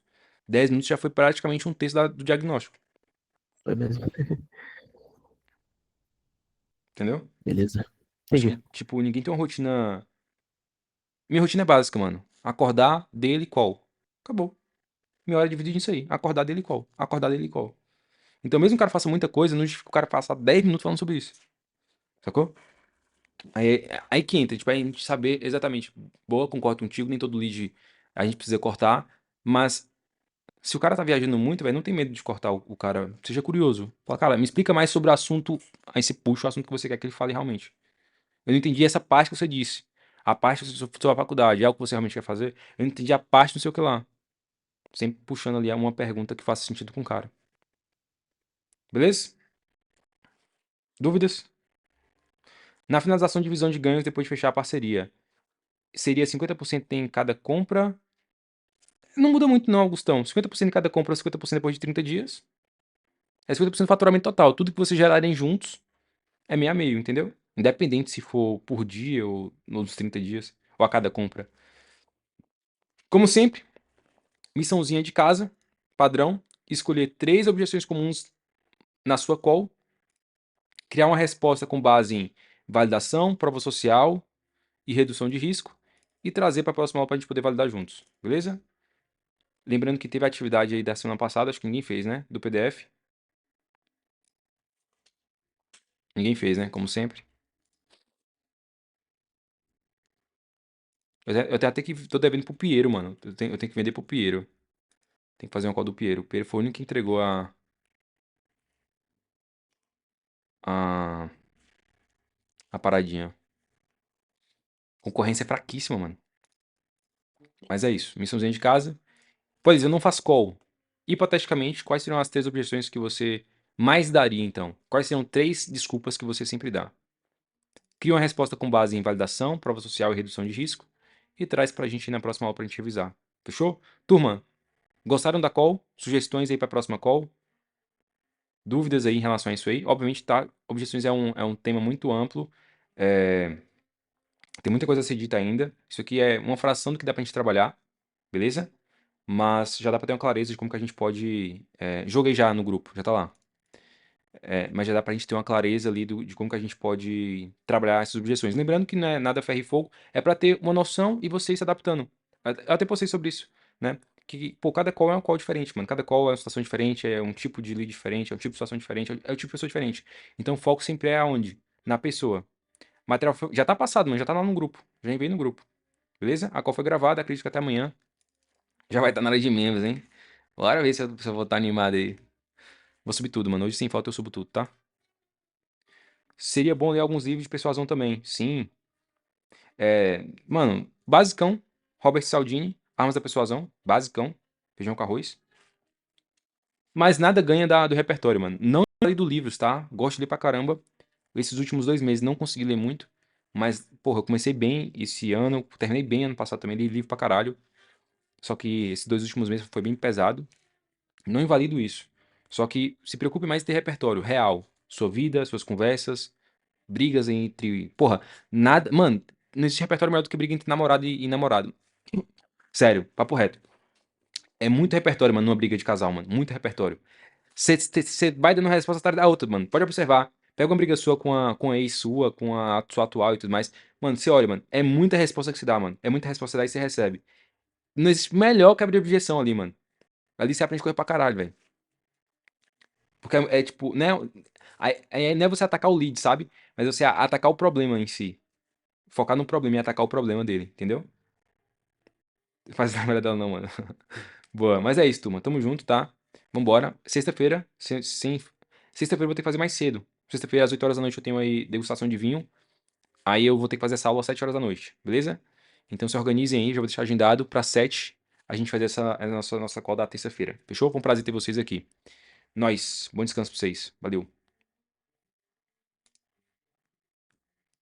10 minutos já foi praticamente um terço do diagnóstico, Foi mesmo. entendeu? Beleza. Acho Entendi. que, tipo, ninguém tem uma rotina. Minha rotina é básica, mano. Acordar, dele, call. Acabou. Minha hora é dividida nisso aí. Acordar dele, call. Acordar dele, call. Então, mesmo que o cara faça muita coisa, não justifica o cara passar 10 minutos falando sobre isso. Sacou? Aí que entra, tipo, aí a gente saber exatamente. Boa, concordo contigo, nem todo lead a gente precisa cortar, mas se o cara tá viajando muito, velho, não tem medo de cortar o cara. Seja curioso. Fala, cara, me explica mais sobre o assunto. Aí você puxa o assunto que você quer que ele fale realmente. Eu não entendi essa parte que você disse. A parte da sua faculdade, é algo que você realmente quer fazer. Eu não entendi a parte não sei o que lá. Sempre puxando ali uma pergunta que faça sentido com o cara. Beleza? Dúvidas? Na finalização de divisão de ganhos depois de fechar a parceria, seria 50% em cada compra? Não muda muito não, Augustão. 50% em cada compra, 50% depois de 30 dias. É 50% do faturamento total. Tudo que vocês gerarem juntos é meio a meio, entendeu? Independente se for por dia ou nos 30 dias, ou a cada compra. Como sempre, missãozinha de casa, padrão, escolher 3 objeções comuns na sua call, criar uma resposta com base em validação, prova social e redução de risco, e trazer para a próxima aula para a gente poder validar juntos, beleza? Lembrando que teve a atividade aí da semana passada, acho que ninguém fez, né? Do PDF. Ninguém fez, né? Como sempre. Eu até tô devendo pro Piero, mano. Eu tenho que vender pro Piero. Tem que fazer uma call do Piero. O Piero foi o único que entregou a, a paradinha. Concorrência é fraquíssima, mano. Mas é isso. Missãozinha de casa. Pois eu não faço call. Hipoteticamente, quais seriam as 3 objeções que você mais daria, então? Quais seriam 3 desculpas que você sempre dá? Cria uma resposta com base em validação, prova social e redução de risco. E traz pra gente na próxima aula pra gente revisar. Fechou? Turma, gostaram da call? Sugestões aí pra próxima call? Dúvidas aí em relação a isso aí? Obviamente, tá? Objeções é um tema muito amplo. Tem muita coisa a ser dita ainda. Isso aqui é uma fração do que dá pra gente trabalhar, beleza? Mas já dá pra ter uma clareza de como que a gente pode. Joguei já no grupo, já tá lá. Mas já dá pra gente ter uma clareza ali de como que a gente pode trabalhar essas objeções. Lembrando que não é nada ferro e fogo, é pra ter uma noção e você ir se adaptando. Eu até postei sobre isso, né? Que, pô, cada call é um call diferente, mano. Cada call é uma situação diferente, é um tipo de lead diferente, é um tipo de situação diferente, é o tipo de pessoa diferente. Então o foco sempre é aonde? Na pessoa. Material já tá passado, mano. Já tá lá no grupo. Já enviei no grupo. Beleza? A call foi gravada, acredito que até amanhã. Já vai estar na área de membros, hein? Bora ver se eu vou estar animado aí. Vou subir tudo, mano. Hoje sem falta eu subo tudo, tá? Seria bom ler alguns livros de persuasão também. Sim. Mano, basicão. Robert Cialdini, Armas da Persuasão. Basicão. Feijão com arroz. Mas nada ganha do repertório, mano. Não li do livros, tá? Gosto de ler pra caramba. Esses últimos 2 meses não consegui ler muito. Mas, porra, eu comecei bem esse ano. Terminei bem ano passado também. Li livro pra caralho. Só que esses 2 últimos meses foi bem pesado. Não invalido isso. Só que se preocupe mais em ter repertório real. Sua vida, suas conversas, brigas entre. Porra, nada. Mano, não existe repertório melhor do que briga entre namorado e namorado. Sério, papo reto. É muito repertório, mano, numa briga de casal, mano. Muito repertório. Você vai dando resposta atrás da outra, mano. Pode observar. Pega uma briga sua com a ex sua, com a sua atual e tudo mais. Mano, você olha, mano, é muita resposta que se dá, mano. É muita resposta que você dá e você recebe. Não existe melhor quebra de objeção ali, mano. Ali você aprende coisa pra caralho, velho. Porque é tipo, né? Aí não é você atacar o lead, sabe? Mas você atacar o problema em si. Focar no problema e atacar o problema dele, entendeu? Faz da merda dela não, mano. Boa, mas é isso, turma. Tamo junto, tá? Vambora. Sexta-feira, sexta-feira eu vou ter que fazer mais cedo. Sexta-feira, às 8 horas da noite, eu tenho aí degustação de vinho. Aí eu vou ter que fazer essa aula às 7 horas da noite, beleza? Então se organizem aí, já vou deixar agendado pra 7 a gente fazer a nossa call da terça-feira. Fechou? Foi um prazer ter vocês aqui. Nós. Bom descanso pra vocês. Valeu.